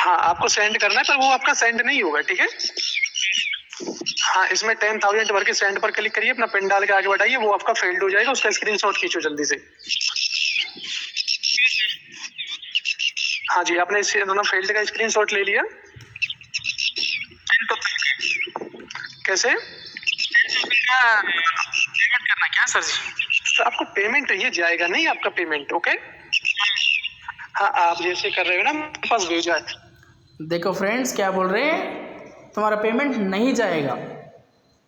हाँ, आपको सेंड करना है, पर वो आपका सेंड नहीं होगा, ठीक है। हाँ, इसमें 10,000 भर के सेंड पर क्लिक करिए, अपना पिन डाल के आगे बढ़ाइए, वो आपका फेल्ड हो जाएगा, उसका स्क्रीनशॉट खींचो जल्दी से। हाँ जी, आपने फेल्ड का स्क्रीनशॉट ले लिया। कैसे पेमेंट करना क्या सर जी? तो आपको पेमेंट ये जाएगा नहीं, आपका पेमेंट, ओके। हाँ, आप जैसे कर रहे हो ना, मेरे पास भेजा है। देखो फ्रेंड्स क्या बोल रहे हैं, तुम्हारा पेमेंट नहीं जाएगा।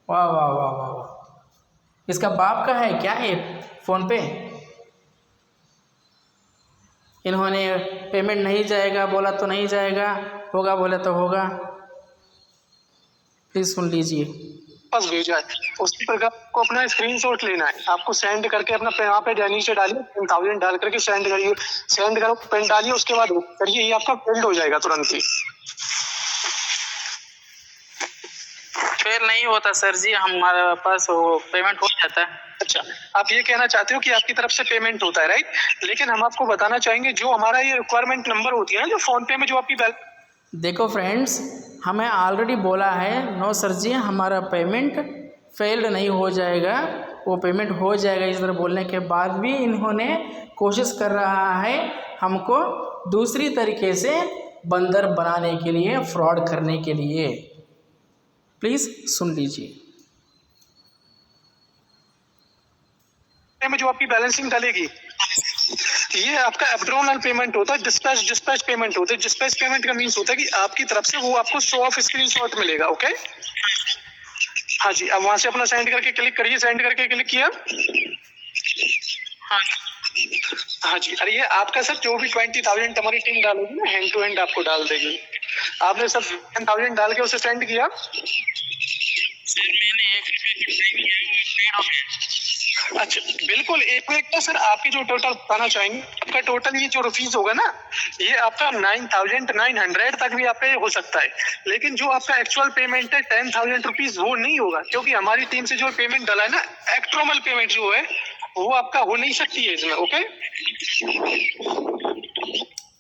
वाह वाह वाह वाह वाह, इसका बाप का है क्या है फ़ोन पे। इन्होंने पेमेंट नहीं जाएगा बोला तो नहीं जाएगा, होगा बोले तो होगा। प्लीज़ सुन लीजिए। बस भेजा है, उसी प्रकार को अपना स्क्रीनशॉट लेना है, आपको सेंड करके अपना यहाँ पे नीचे डालिए, 10,000 डाल करके सेंड करिए, सेंड करो, पेन डालिए, उसके बाद करिए, ये आपका फेल्ड हो जाएगा तुरंत ही। फेल नहीं होता सर जी, हमारे पास वो पेमेंट हो जाता है। अच्छा, आप ये कहना चाहते हो कि आपकी तरफ से पेमेंट होता है, राइट। लेकिन हम आपको बताना चाहेंगे, जो हमारा ये रिक्वायरमेंट नंबर होती है ना, जो फोन पे में जो आपकी देखो फ्रेंड्स, हमें ऑलरेडी बोला है नो सर जी, हमारा पेमेंट फेल्ड नहीं हो जाएगा, वो पेमेंट हो जाएगा। इस तरह बोलने के बाद भी इन्होंने कोशिश कर रहा है हमको दूसरी तरीके से बंदर बनाने के लिए, फ्रॉड करने के लिए। प्लीज़ सुन लीजिए। में जो आपकी बैलेंसिंग डलेगी, ये आपका एब्डोमिनल पेमेंट होता है, डिस्पैच पेमेंट होता है। डिस्पैच पेमेंट का मीन्स होता है कि आपकी तरफ से वो आपको शो ऑफ स्क्रीनशॉट मिलेगा, ओके। हाँ जी, अब वहां से अपना सेंड करके क्लिक करिए, सेंड करके क्लिक किया। हाँ जी, अरे ये आपका सर जो भी 20,000 हमारी टीम डालेगी ना, हैंड टू हैंड आपको डाल देगी। आपने सब 10,000 डाल के उसे सेंड किया। सर मैंने 1 रुपये की सेंड किया, वो पेड हो गया। अच्छा, बिल्कुल 1 मिनट का सर, आपकी जो टोटल बताना चाहेंगे, आपका टोटल ये जो रुपीज होगा ना, ये आपका 9,900 तक भी आपका हो सकता है। लेकिन जो आपका एक्चुअल पेमेंट है 10,000 रुपीज, वो नहीं होगा, क्योंकि हमारी टीम से जो पेमेंट डाला है ना, एक्ट्रोमल पेमेंट जो है वो आपका हो नहीं सकती है इसमें, ओके।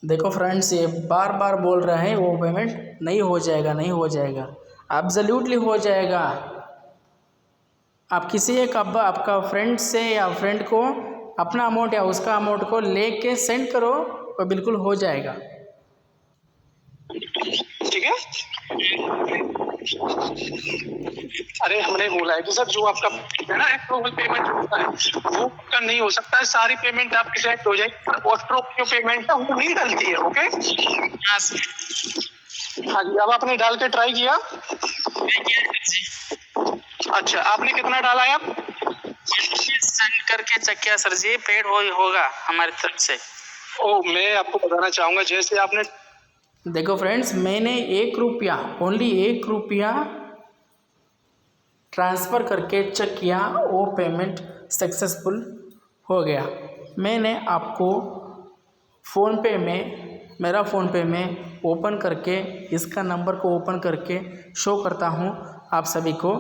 देखो फ्रेंड्स, ये बार बार बोल रहा है वो पेमेंट नहीं हो जाएगा, नहीं हो जाएगा। एब्सोल्युटली हो जाएगा। आप किसी एक आपका फ्रेंड से या फ्रेंड को अपना अमाउंट या उसका अमाउंट को लेके सेंड करो, वो बिल्कुल हो जाएगा, ठीक है। अरे हमने बोला है कि सर जो आपका है ना एक्ट्रोमल पेमेंट होता है, वो का नहीं हो सकता है, सारी पेमेंट आपकी सेट हो जाएगी, पर ऑस्ट्रो जो पेमेंट है वो नहीं डलती है, ओके। हाँ जी, अब आपने डाल के ट्राई किया। अच्छा, आपने कितना डाला है? आप सेंड करके चेक किया सर जी, पेड होगा हमारी तरफ से। ओ, मैं आपको बताना चाहूँगा, जैसे आपने देखो फ्रेंड्स, मैंने 1 रुपया, ओनली 1 रुपया ट्रांसफ़र करके चेक किया, वो पेमेंट सक्सेसफुल हो गया। मैंने आपको फ़ोनपे में, मेरा फ़ोनपे में ओपन करके, इसका नंबर को ओपन करके शो करता हूँ आप सभी को।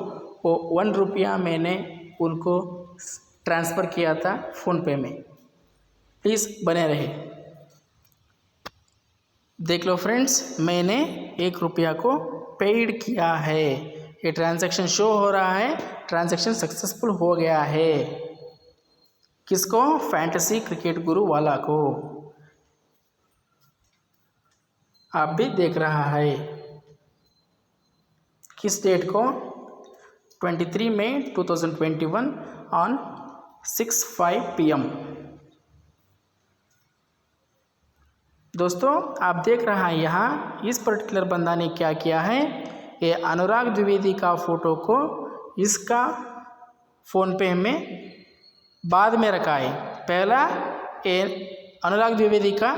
वो 1 रुपया मैंने उनको ट्रांसफ़र किया था फ़ोनपे में। प्लीज़ बने रहे। देख लो फ्रेंड्स, मैंने 1 रुपया को पेड किया है। ये ट्रांजैक्शन शो हो रहा है, ट्रांजैक्शन सक्सेसफुल हो गया है। किसको? फैंटेसी क्रिकेट गुरु वाला को। आप भी देख रहा है। किस डेट को? 23 मई 2021 ऑन 6:05 PM। दोस्तों, आप देख रहा है यहाँ इस पर्टिकुलर बंदा ने क्या किया है, ये अनुराग द्विवेदी का फ़ोटो को इसका फ़ोनपे में बाद में रखा है। पहला ये अनुराग द्विवेदी का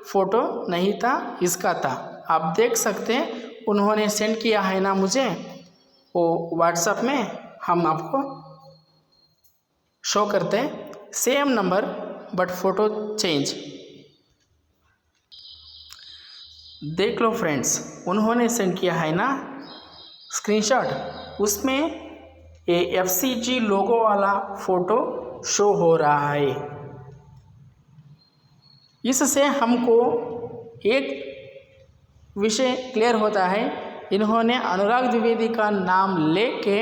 फ़ोटो नहीं था, इसका था। आप देख सकते हैं उन्होंने सेंड किया है ना मुझे, वो व्हाट्सएप में हम आपको शो करते हैं, same number but photo change. देख लो फ्रेंड्स, उन्होंने सेंड किया है ना स्क्रीनशॉट, उसमें ये FCG लोगो वाला फ़ोटो शो हो रहा है। इससे हमको एक विषय क्लियर होता है। इन्होंने अनुराग द्विवेदी का नाम लेके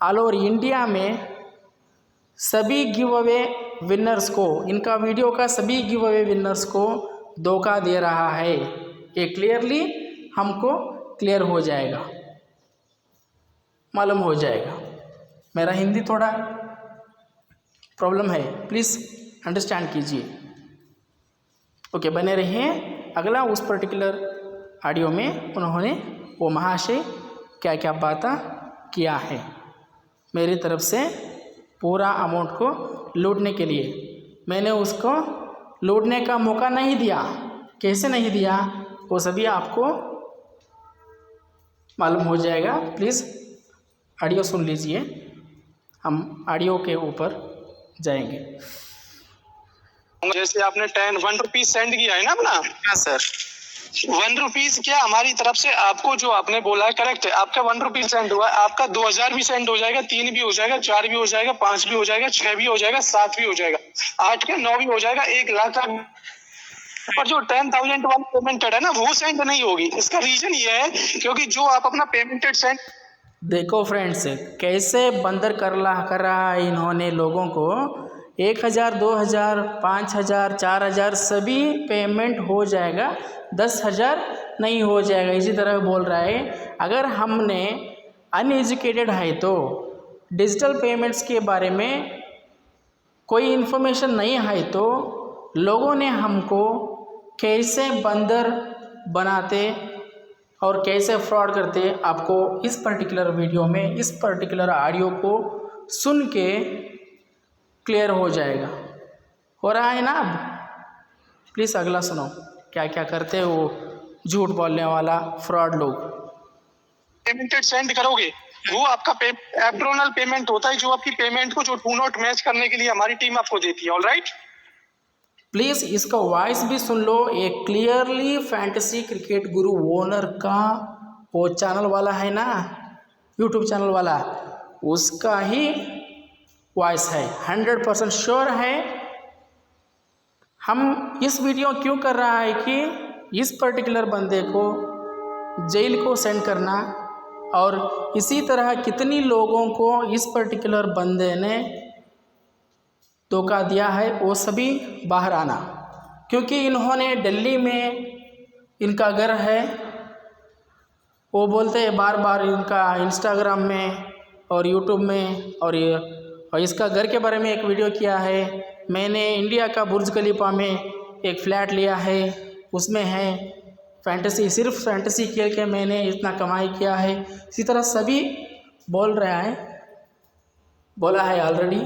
ऑल ओवर इंडिया में सभी गिव अवे विनर्स को, इनका वीडियो का सभी गिव अवे विनर्स को धोखा दे रहा है। ये क्लियरली हमको क्लियर हो जाएगा, मालूम हो जाएगा। मेरा हिंदी थोड़ा प्रॉब्लम है, प्लीज़ अंडरस्टैंड कीजिए। ओके, बने रहिए। अगला उस पर्टिकुलर ऑडियो में उन्होंने वो महाशय क्या क्या बातें किया है मेरी तरफ से पूरा अमाउंट को लूटने के लिए। मैंने उसको लूटने का मौका नहीं दिया। कैसे नहीं दिया वो सभी आपको मालूम हो जाएगा। प्लीज़ ऑडियो सुन लीजिए, हम ऑडियो के ऊपर जाएंगे। जैसे आपने 1 रुपीज सेंड किया है ना अपना। हाँ सर, 1 रुपीज क्या हमारी तरफ से आपको जो आपने बोला है करेक्ट है। आपका 1 रुपीज सेंड हुआ है, आपका 2000 भी सेंड हो जाएगा, 3 भी हो जाएगा, 4 भी हो जाएगा, 5 भी हो जाएगा, 6 भी हो जाएगा, 7 भी हो जाएगा, 8 के 9 भी हो जाएगा, 1 लाख का। पर जो 10,000 वाली पेमेंटेड है ना वो सेंड नहीं होगी। इसका रीजन ये है क्योंकि जो आप अपना पेमेंटेड सेंड, देखो फ्रेंड्स कैसे बंदर कर रहा है इन्होंने लोगों को। 1,000, 2,000, 5,000, 4,000 सभी पेमेंट हो जाएगा, 10,000 नहीं हो जाएगा, इसी तरह बोल रहा है। अगर हमने अनएजुकेटेड है तो डिजिटल पेमेंट्स के बारे में कोई इन्फॉर्मेशन नहीं है तो लोगों ने हमको कैसे बंदर बनाते और कैसे फ्रॉड करते, आपको इस पर्टिकुलर वीडियो में इस पर्टिकुलर ऑडियो को सुन के क्लियर हो जाएगा। हो रहा है ना अब? प्लीज़ अगला सुनो क्या क्या करते हैं वो झूठ बोलने वाला फ्रॉड लोग। पेमेंटेड सेंड करोगे वो आपका एब्रोनल पेमेंट होता है, जो आपकी पेमेंट को जो डू नॉट मैच करने के लिए हमारी टीम आपको देती है। ऑलराइट, प्लीज़ इसका वॉइस भी सुन लो। एक क्लियरली फैंटेसी क्रिकेट गुरु ओनर का वो चैनल वाला है ना, यूट्यूब चैनल वाला, उसका ही वॉइस है। 100% श्योर है। हम इस वीडियो क्यों कर रहा है कि इस पर्टिकुलर बंदे को जेल को सेंड करना, और इसी तरह कितनी लोगों को इस पर्टिकुलर बंदे ने धोखा दिया है वो सभी बाहर आना। क्योंकि इन्होंने दिल्ली में इनका घर है, वो बोलते हैं बार बार इनका इंस्टाग्राम में और यूट्यूब में, और इसका घर के बारे में एक वीडियो किया है। मैंने इंडिया का बुर्ज खलीफा में एक फ़्लैट लिया है, उसमें है फैंटेसी, सिर्फ फैंटेसी खेल के मैंने इतना कमाई किया है। इसी तरह सभी बोल रहा है, बोला है ऑलरेडी।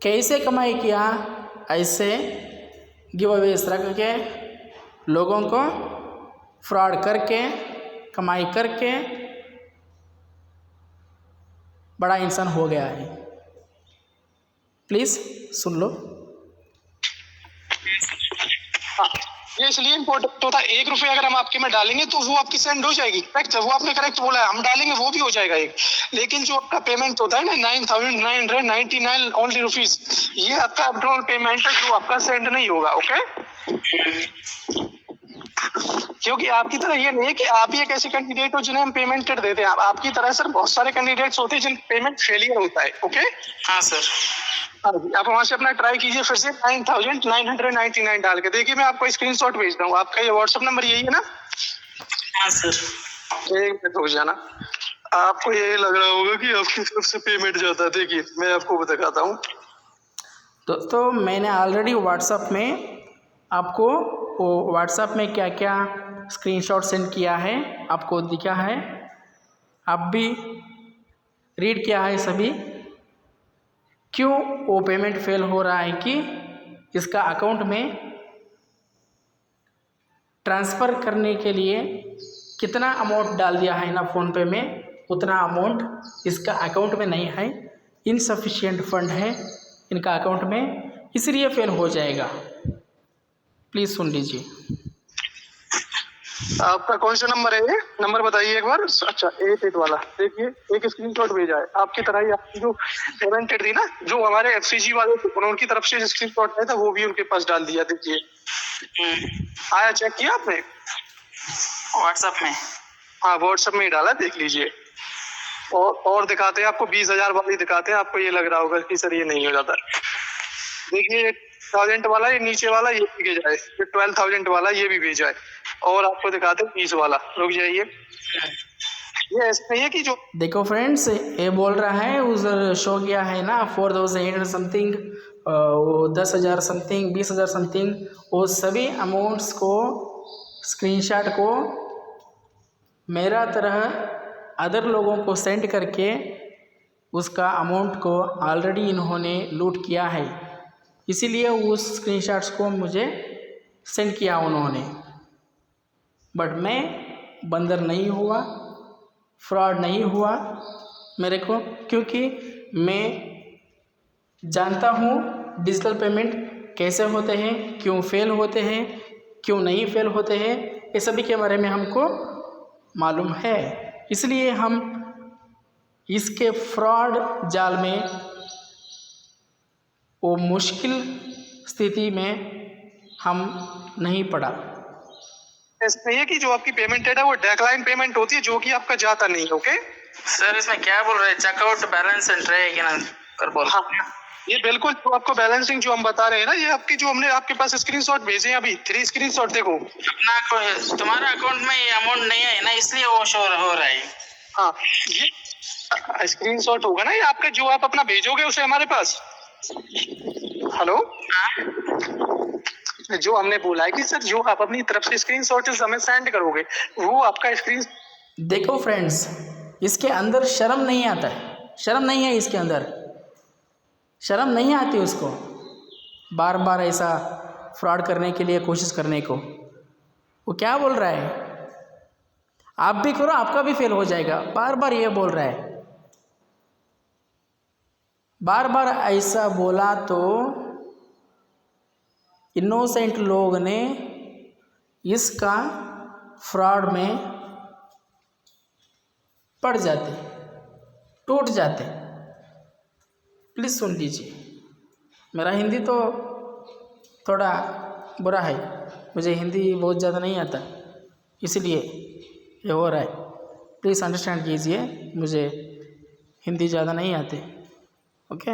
कैसे कमाई किया? ऐसे गिव अवेज रख के लोगों को फ्रॉड करके कमाई करके बड़ा इंसान हो गया है। प्लीज़ सुन लो। हाँ, ये इसलिए इम्पोर्टेंट होता है। 1 रुपये अगर हम आपके में डालेंगे तो वो आपकी सेंड हो जाएगी। करेक्ट है, वो आपने करेक्ट बोला है, हम डालेंगे वो भी हो जाएगा 1। लेकिन जो आपका पेमेंट होता है ना 9,999 ओनली रुपीज, ये आपका एब्रोनल पेमेंट है जो आपका सेंड नहीं होगा। ओके, क्योंकि आपकी तरह ये नहीं है कि आप ही एक ऐसे कैंडिडेट हो जिन्हें हम पेमेंटेड देते हैं। आपकी तरह सर बहुत सारे कैंडिडेट्स होते हैं जिन पेमेंट फेलियर होता है। ओके, हाँ सर, हाँ जी, आप वहां से अपना ट्राई कीजिए फिर से 9,999 डाल के देखिए। मैं आपको स्क्रीनशॉट भेज दूँ। आपका ये व्हाट्सएप नंबर यही है ना? हाँ सर, 1 मिनट हो जाना। आपको ये लग रहा होगा कि आपकी तरफ से पेमेंट जाता है। देखिए मैं आपको दिखाता हूँ। दोस्तों मैंने ऑलरेडी व्हाट्सएप में आपको वो व्हाट्सएप में क्या क्या स्क्रीनशॉट सेंड किया है आपको दिखा है, आप भी रीड किया है सभी। क्यों वो पेमेंट फेल हो रहा है कि इसका अकाउंट में ट्रांसफ़र करने के लिए कितना अमाउंट डाल दिया है ना फ़ोन पे में, उतना अमाउंट इसका अकाउंट में नहीं है, इनसफिशिएंट फंड है इनका अकाउंट में, इसलिए फेल हो जाएगा। प्लीज़ सुन लीजिए। आपका कौन सा नंबर है? ये नंबर बताइए एक बार। अच्छा 88 वाला, देखिए एक स्क्रीनशॉट भेजा है आपकी तरह ही। आपकी जो पेमेंटेड थी ना, जो हमारे FCG वाले थे उनकी तरफ से स्क्रीनशॉट आया था, वो भी उनके पास डाल दिया। देखिए आया, चेक किया आपने? व्हाट्सएप में। हाँ व्हाट्सएप में ही डाला, देख लीजिए। और दिखाते हैं आपको 20,000 वाली दिखाते हैं, आपको ये लग रहा होगा कि सर ये नहीं हो जाता। देखिए 1000 वाला ये नीचे वाला ये भी भेजा है, ये 12,000 वाला ये भी भेजा है, और आपको दिखाते हैं 20 वाला। रुक जाइए, ये ऐसा नहीं है कि जो देखो फ्रेंड्स, ये बोल रहा है उधर शो किया है ना 4,800 समथिंग, वो 10,000 समथिंग, 20,000 समथिंग, वो सभी अमाउंट्स को स्क्रीनशॉट को मेरा तरह अदर लोगों को सेंड करके उसका अमाउंट को ऑलरेडी इन्होंने लूट किया है, इसीलिए उस स्क्रीनशॉट्स को मुझे सेंड किया उन्होंने। बट मैं बंदर नहीं हुआ, फ्रॉड नहीं हुआ मेरे को, क्योंकि मैं जानता हूँ डिजिटल पेमेंट कैसे होते हैं, क्यों फेल होते हैं, क्यों नहीं फेल होते हैं, ये सभी के बारे में हमको मालूम है। इसलिए हम इसके फ्रॉड जाल में, वो मुश्किल स्थिति में हम नहीं पड़ा। ऐसा नहीं है कि जो आपकी पेमेंट है वो डेक्लाइन पेमेंट होती है, जो कि आपका जाता नहीं। ओके सर, इसमें क्या बोल रहे हैं, चेकआउट बैलेंस एंड ट्रे कि ना कर बोल। हाँ, ये बिल्कुल जो आपको बैलेंसिंग जो हम बता रहे हैं ना, ये आपकी जो हमने आपके पास स्क्रीनशॉट भेजे हैं अभी, 3 स्क्रीनशॉट देखो। अपना तुम्हारा अकाउंट में ये अमाउंट नहीं है ना, इसलिए वो शो हो रहा है। हाँ, ये स्क्रीनशॉट होगा ना, ये आपका जो आप अपना भेजोगे उसे हमारे पास। हेलो, जो हमने बोला है कि सर जो आप अपनी तरफ से स्क्रीनशॉट हमें सेंड करोगे, वो आपका स्क्रीन। देखो फ्रेंड्स, इसके अंदर शर्म नहीं आता है, शर्म नहीं है इसके अंदर, शर्म नहीं आती उसको बार बार ऐसा फ्रॉड करने के लिए कोशिश करने को। वो क्या बोल रहा है, आप भी करो आपका भी फेल हो जाएगा, बार बार ये बोल रहा है। बार बार ऐसा बोला तो इनोसेंट लोग ने इसका फ्रॉड में पड़ जाते, टूट जाते। प्लीज़ सुन लीजिए, मेरा हिंदी तो थोड़ा बुरा है, मुझे हिंदी बहुत ज़्यादा नहीं आता, इसलिए ये हो रहा है। प्लीज़ अंडरस्टैंड कीजिए, मुझे हिंदी ज़्यादा नहीं आते। ओके,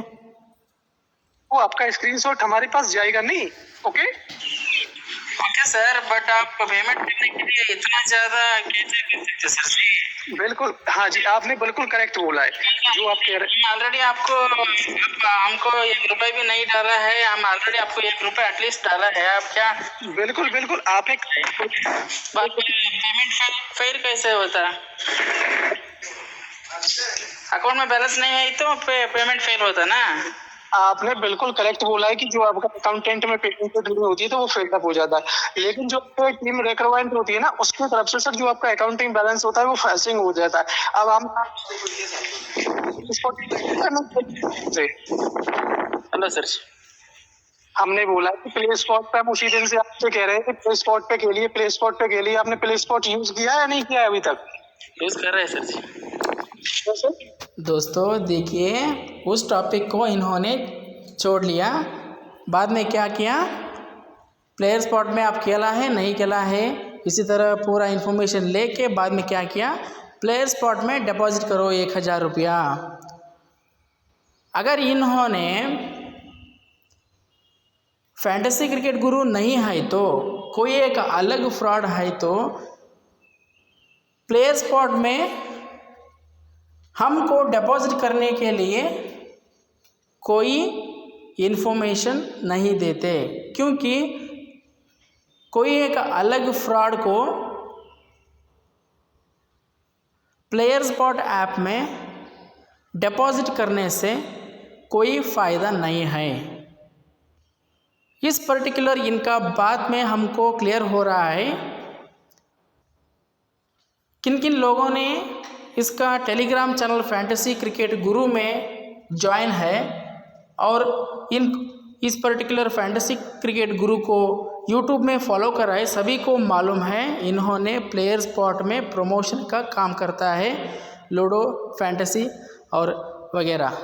वो आपका स्क्रीनशॉट हमारे पास जाएगा नहीं। ओके ओके सर, बट आप पेमेंट करने के लिए इतना ज़्यादा कैसे कर सकते सर जी? बिल्कुल, हाँ जी, आपने बिल्कुल करेक्ट बोला है जो आप कह रहे हैं। ऑलरेडी हमको 1 रुपये भी नहीं डाला है, हम ऑलरेडी आपको 1 रुपये एटलीस्ट डाला है। आप क्या बिल्कुल बिल्कुल, आप एक पेमेंट फेल कैसे होता? अकाउंट में बैलेंस नहीं है तो पेमेंट फेल होता ना। आपने बिल्कुल करेक्ट बोला है कि जो आपका अकाउंटेंट में पेमेंट डिले होती है तो वो फिलअप हो जाता है, लेकिन जो टीम रिक्वायरमेंट होती है ना, उसकी तरफ से सर जो आपका अकाउंटिंग बैलेंस होता है वो फेसिंग हो जाता है। अब हम हेलो सर, हमने बोला कि प्ले स्पॉट पे हम उसी दिन से आपसे कह रहे हैं कि प्ले स्पॉट पे के लिए आपने प्ले स्पॉट यूज किया या नहीं किया है अभी तक? यूज कर रहे हैं सर जी। दोस्तों देखिए, उस टॉपिक को इन्होंने छोड़ लिया, बाद में क्या किया, प्लेयर स्पॉट में आप खेला है नहीं खेला है, इसी तरह पूरा इन्फॉर्मेशन लेके बाद में क्या किया, प्लेयर स्पॉट में डिपॉजिट करो 1,000 रुपया। अगर इन्होंने फैंटेसी क्रिकेट गुरु नहीं है तो कोई एक अलग फ्रॉड है तो प्लेयर स्पॉट में हमको डिपॉजिट करने के लिए कोई इन्फॉर्मेशन नहीं देते, क्योंकि कोई एक अलग फ्रॉड को प्लेयर स्पॉट ऐप में डिपॉजिट करने से कोई फ़ायदा नहीं है। इस पर्टिकुलर इनका बात में हमको क्लियर हो रहा है किन किन लोगों ने इसका टेलीग्राम चैनल फैंटेसी क्रिकेट गुरु में ज्वाइन है और इस पर्टिकुलर फैंटेसी क्रिकेट गुरु को यूट्यूब में फॉलो करा है। सभी को मालूम है इन्होंने प्लेयर स्पॉट में प्रमोशन का काम करता है, लूडो फैंटेसी और वगैरह।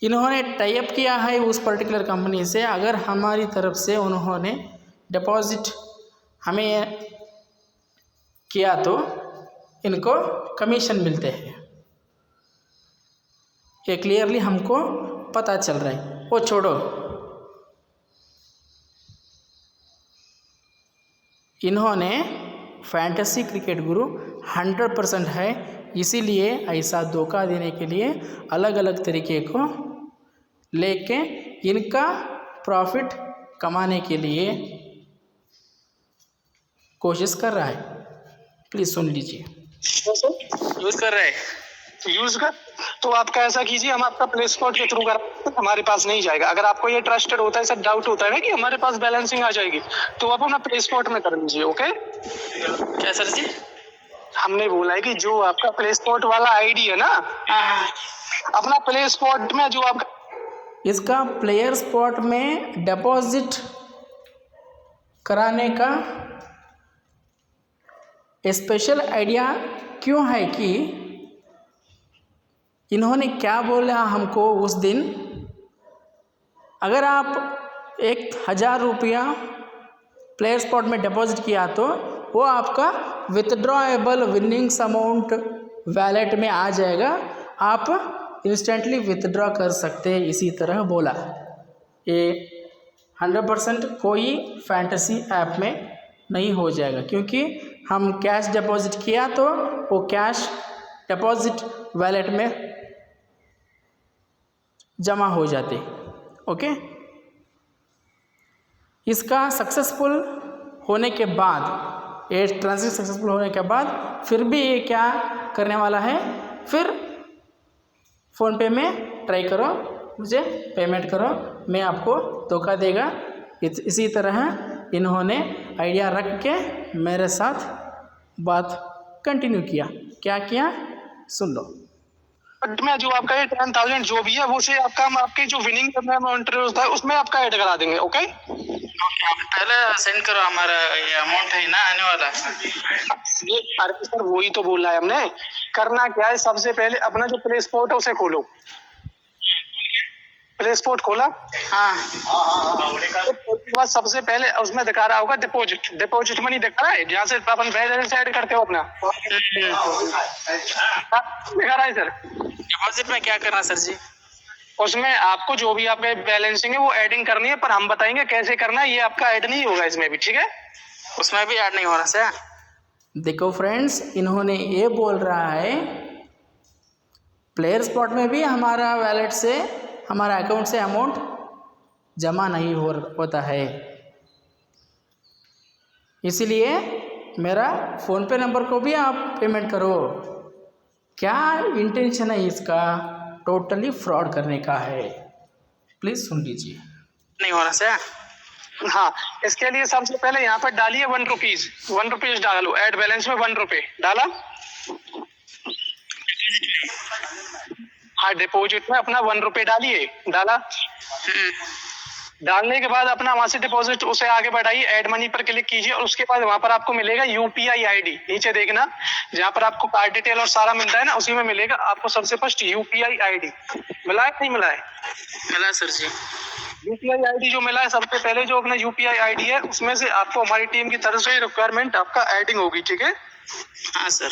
इन्होंने टाई अप किया है उस पर्टिकुलर कंपनी से। अगर हमारी तरफ से उन्होंने डिपॉजिट हमें किया तो इनको कमीशन मिलते हैं। ये क्लियरली हमको पता चल रहा है। वो छोड़ो, इन्होंने फैंटेसी क्रिकेट गुरु 100% है, इसीलिए ऐसा धोखा देने के लिए अलग अलग तरीके को लेके इनका प्रॉफिट कमाने के लिए कोशिश कर रहा है। प्लीज़ सुन लीजिए। यूज़ कर रहे हैं, यूज़ कर तो आपका ऐसा कीजिए, हम आपका प्ले स्पॉट के थ्रू कर हमारे पास नहीं जाएगा। अगर आपको ये ट्रस्टेड होता है, सब डाउट होता है ना कि हमारे पास बैलेंसिंग आ जाएगी, तो आप अपना प्ले स्पॉट में कर लीजिए। ओके क्या सर जी? हमने बोला है कि जो आपका प्ले स्पॉट वाला आईडी है ना, अपना प्ले स्पॉट में जो आपका इसका प्लेयर स्पॉट में डिपॉजिट कराने का स्पेशल आइडिया क्यों है कि इन्होंने क्या बोला हमको उस दिन, अगर आप 1000 रुपया प्लेयर स्पॉट में डिपॉजिट किया तो वो आपका विथड्रॉएबल विनिंग्स अमाउंट वैलेट में आ जाएगा, आप इंस्टेंटली विथड्रॉ कर सकते हैं। इसी तरह बोला। ये 100% कोई फैंटेसी ऐप में नहीं हो जाएगा, क्योंकि हम कैश डिपॉजिट किया तो वो कैश डिपॉजिट वैलेट में जमा हो जाते। ओके, इसका सक्सेसफुल होने के बाद, ये ट्रांजेक्शन सक्सेसफुल होने के बाद फिर भी ये क्या करने वाला है, फिर फ़ोनपे में ट्राई करो, मुझे पेमेंट करो, मैं आपको धोखा देगा। इसी तरह इन्होंने आइडिया रख के मेरे साथ बात कंटिन्यू किया। क्या किया सुन लो। में जो आपका ये 10,000 जो भी है वो से आपका हम आपके जो विनिंग अमाउंट होता है उसमें आपका ऐड करा देंगे। ओके, पहले सेंड करो, हमारा ये अमाउंट है ना आने वाला। ये अरे सर वही तो बोला है हमने। करना क्या है, सबसे पहले अपना जो प्ले स्पॉट है उसे खोलो। प्ले स्पॉट खोला? हाँ। तो सबसे पहले उसमें दिखा रहा होगा डिपॉजिट मनी दिखा रहा है, जहाँ से अपन बैलेंस ऐड करते हो अपना। दिखा रहा है सर। डिपॉजिट में क्या करना सर जी? उसमें आपको जो भी आपका बैलेंसिंग है वो एडिंग करनी है, पर हम बताएंगे कैसे करना है। ये आपका ऐड नहीं होगा इसमें भी, ठीक है? उसमें भी ऐड नहीं हो रहा सर। देखो फ्रेंड्स, इन्होंने ये बोल रहा है प्लेयर स्पॉट में भी हमारा वैलेट से, हमारा अकाउंट से अमाउंट जमा नहीं होता है, इसीलिए मेरा फ़ोनपे नंबर को भी आप पेमेंट करो। क्या इंटेंशन है इसका? टोटली फ्रॉड करने का है। प्लीज़ सुन लीजिए। नहीं हो रहा सर। हाँ, इसके लिए सबसे पहले यहाँ पर डालिए 1 रुपीज़ डालो। ऐड बैलेंस में 1 रुपये डाला। हाँ, डिपॉजिट में अपना 1 रुपये डालिए। डाला? डालने के बाद अपना वहां से डिपॉजिट उसे आगे बढ़ाइए, ऐड मनी पर क्लिक कीजिए और उसके बाद वहां पर आपको मिलेगा यूपीआई आईडी। नीचे देखना, जहां पर आपको कार्ड डिटेल और सारा मिलता है ना, उसी में मिलेगा आपको सबसे फर्स्ट यूपीआई आईडी। मिला है नहीं मिला है? मिला सर जी। यूपीआई आईडी जो मिला है, सबसे पहले जो अपना यूपीआई आईडी है उसमें से आपको हमारी टीम की तरफ से रिक्वायरमेंट आपका एडिंग होगी, ठीक है? हाँ सर।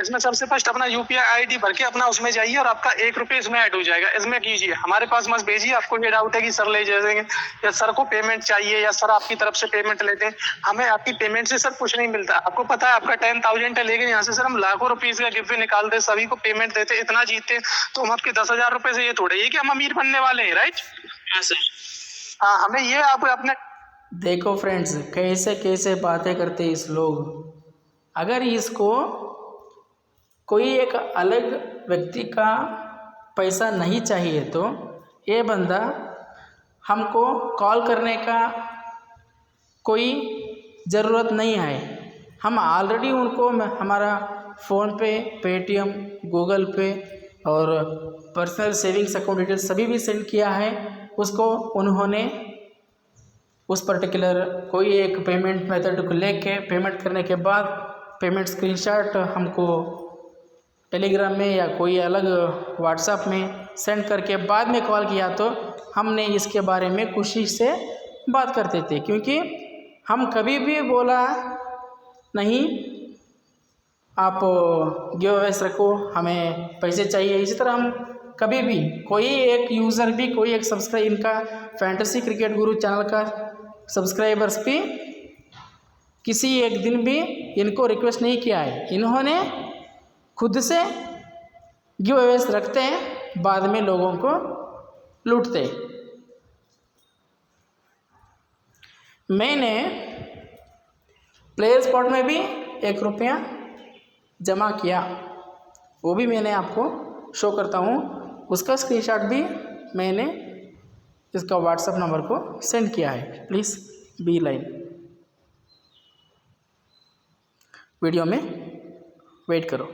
इसमें सबसे फर्स्ट अपना यूपीआई आईडी भर के अपना उसमें जाइए और आपका 1 रुपये इसमें ऐड हो जाएगा। इसमें कीजिए, हमारे पास मत भेजिए। आपको ये डाउट है कि सर ले जाएंगे या सर को पेमेंट चाहिए या सर आपकी तरफ से पेमेंट लेते हैं। हमें आपकी पेमेंट से सर कुछ नहीं मिलता। आपको पता है आपका 10,000 है, लेकिन यहाँ से सर हम लाखों रुपीज का गिफ्ट निकालते, सभी को पेमेंट देते, इतना जीतते, तो हम आपके 10,000 रुपए से ये थोड़े ही कि हम अमीर बनने वाले हैं, राइट? हाँ सर। हाँ, हमें ये आप अपने देखो फ्रेंड्स, कैसे कैसे बातें करते हैं इस लोग। अगर इसको कोई एक अलग व्यक्ति का पैसा नहीं चाहिए तो ये बंदा हमको कॉल करने का कोई ज़रूरत नहीं है। हम ऑलरेडी उनको हमारा फ़ोनपे, पेटीएम, गूगल पे और पर्सनल सेविंग्स अकाउंट डिटेल्स सभी भी सेंड किया है। उसको उन्होंने उस पर्टिकुलर कोई एक पेमेंट मेथड को लेके पेमेंट करने के बाद पेमेंट स्क्रीनशॉट हमको टेलीग्राम में या कोई अलग व्हाट्सएप में सेंड करके बाद में कॉल किया तो हमने इसके बारे में खुशी से बात करते थे, क्योंकि हम कभी भी बोला नहीं आप गिव अवेस रखो, हमें पैसे चाहिए। इसी तरह हम कभी भी कोई एक यूज़र भी, कोई एक सब्सक्राइब इनका फैंटेसी क्रिकेट गुरु चैनल का सब्सक्राइबर्स भी किसी एक दिन भी इनको रिक्वेस्ट नहीं किया है। इन्होंने खुद से गिव अवेस रखते हैं, बाद में लोगों को लूटते। मैंने प्लेयर स्पॉट में भी 1 रुपया जमा किया, वो भी मैंने आपको शो करता हूँ। उसका स्क्रीनशॉट भी मैंने इसका व्हाट्सएप नंबर को सेंड किया है। प्लीज़ बी लाइन, वीडियो में वेट करो।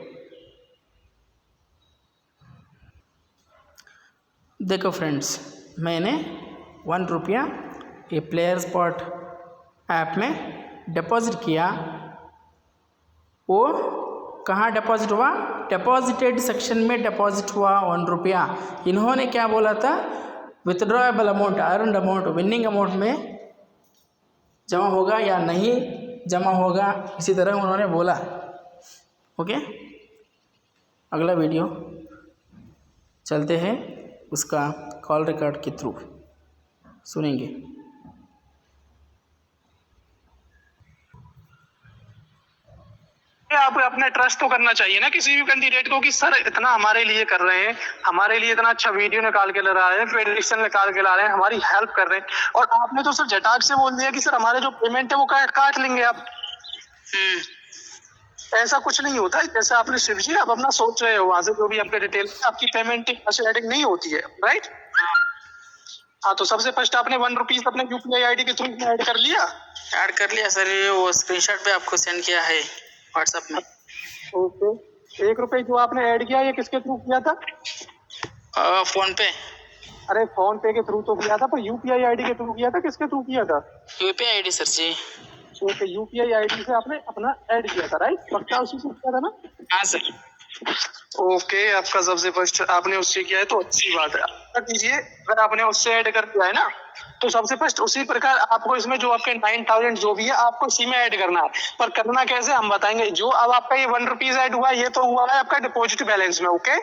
देखो फ्रेंड्स, मैंने 1 रुपया ये प्लेयर स्पॉट ऐप में डिपॉजिट किया। वो कहाँ डिपॉजिट हुआ? डिपॉजिटेड सेक्शन में डिपॉजिट हुआ 1 रुपया। इन्होंने क्या बोला था? Withdrawable amount, earned amount, winning amount में जमा होगा या नहीं जमा होगा, इसी तरह उन्होंने बोला। ओके, अगला वीडियो चलते हैं, उसका कॉल रिकॉर्ड के थ्रू सुनेंगे। आप अपने ट्रस्ट तो करना चाहिए ना किसी भी कैंडिडेट को कि सर इतना हमारे लिए कर रहे हैं, हमारे लिए इतना अच्छा वीडियो निकाल के ला रहे हैं, प्रेडिक्शन निकाल के ला रहे हैं, हमारी हेल्प कर रहे हैं, और आपने तो सर झटाक से बोल दिया कि सर हमारे जो पेमेंट है वो काट लेंगे आप। ऐसा कुछ नहीं होता है। जैसे आपने शिव जी आप अपना सोच रहे हो, वहां से जो भी आपके डिटेल आपकी पेमेंट एडिंग नहीं होती है, राइट? हाँ, तो सबसे फर्स्ट आपने 1 रुपीज अपने यूपीआई आईडी के थ्रू ऐड कर लिया। सर, वो स्क्रीनशॉट पे आपको सेंड किया है व्हाट्सएप में। ओके, 1 रुपये जो आपने ऐड किया ये किसके थ्रू किया था? फोन पे। अरे फोन पे के थ्रू तो किया था, पर यूपीआई आईडी के थ्रू किया था, किसके थ्रू किया था? यूपीआई आईडी सर जी। ओके, यूपीआई आईडी से आपने अपना ऐड किया था, राइट? पक्का उसी से किया था ना? हाँ सर। ओके, आपका सबसे फर्स्ट आपने उससे किया है तो अच्छी बात है। कीजिए, अगर आपने उससे ऐड कर दिया है ना, तो सबसे फर्स्ट उसी प्रकार आपको इसमें जो आपके 9000 जो भी है आपको इसी में ऐड करना है। पर करना कैसे हम बताएंगे। जो अब आपका ये 1 रुपीज ऐड हुआ, ये तो हुआ है आपका डिपॉजिट बैलेंस में। ओके,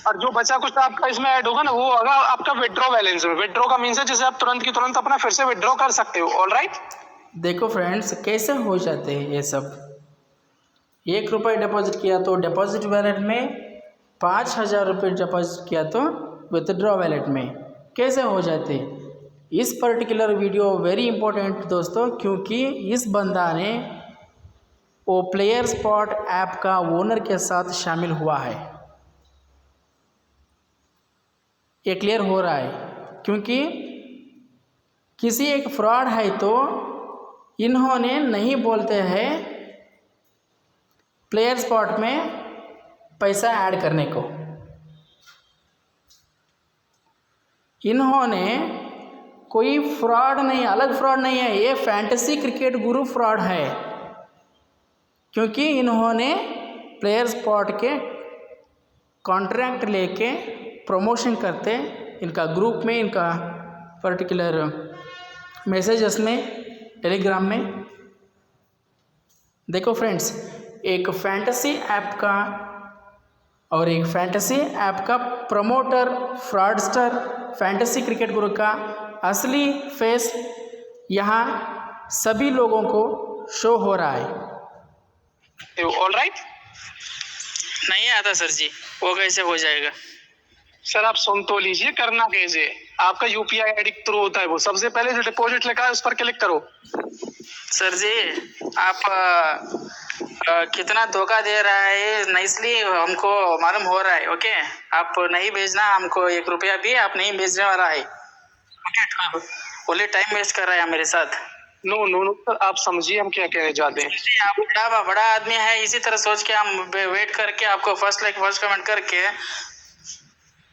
और जो बचा कुछ आपका इसमें ऐड होगा ना, वो होगा आपका विड्रॉ बैलेंस में। विड्रॉ का मीन्स है जैसे आप तुरंत की तुरंत अपना फिर से विड्रॉ कर सकते हो। ऑल राइट, देखो फ्रेंड्स, कैसे हो जाते हैं ये सब। 1 रुपये डिपॉजिट किया तो डिपॉजिट वैलेट में, 5000 रुपये डिपॉजिट किया तो विथड्रॉ वैलेट में कैसे हो जाते। इस पर्टिकुलर वीडियो वेरी इंपॉर्टेंट दोस्तों, क्योंकि इस बंदा ने वो प्लेयर स्पॉट ऐप का ओनर के साथ शामिल हुआ है। ये क्लियर हो रहा है, क्योंकि किसी एक फ्रॉड है तो इन्होंने नहीं बोलते हैं प्लेयर स्पॉट में पैसा ऐड करने को। इन्होंने कोई फ्रॉड नहीं, अलग फ्रॉड नहीं है, ये फैंटेसी क्रिकेट गुरु फ्रॉड है। क्योंकि इन्होंने प्लेयर स्पॉट के कॉन्ट्रैक्ट लेके प्रमोशन करते, इनका ग्रुप में, इनका पर्टिकुलर मैसेजेस में, टेलीग्राम में। देखो फ्रेंड्स, एक फैंटेसी ऐप का और एक फैंटेसी ऐप का प्रमोटर, फ्रॉडस्टर, फैंटेसी क्रिकेट गुरु का असली फेस यहाँ सभी लोगों को शो हो रहा है। ऑल राइट, नहीं आता सर जी, वो कैसे हो जाएगा? सर आप सुन तो लीजिए, करना कैसे। आपका यूपीआई आईडी थ्रू होता है वो। सबसे पहले जो डिपॉजिट लिखा है उस पर क्लिक करो। सर जी, आप कितना धोखा दे रहा है नाइसली हमको मालूम हो रहा है। ओके, आप नहीं भेजना हमको 1 रुपया भी, आप नहीं भेजने वाला है। ओके, ओनली टाइम वेस्ट कर रहा है मेरे साथ। नो नो नो सर, आप समझिए हम क्या कहने चाहते हैं। आप बड़ा आदमी है, इसी तरह सोच के हम वेट करके आपको फर्स्ट लाइक फर्स्ट कमेंट करके।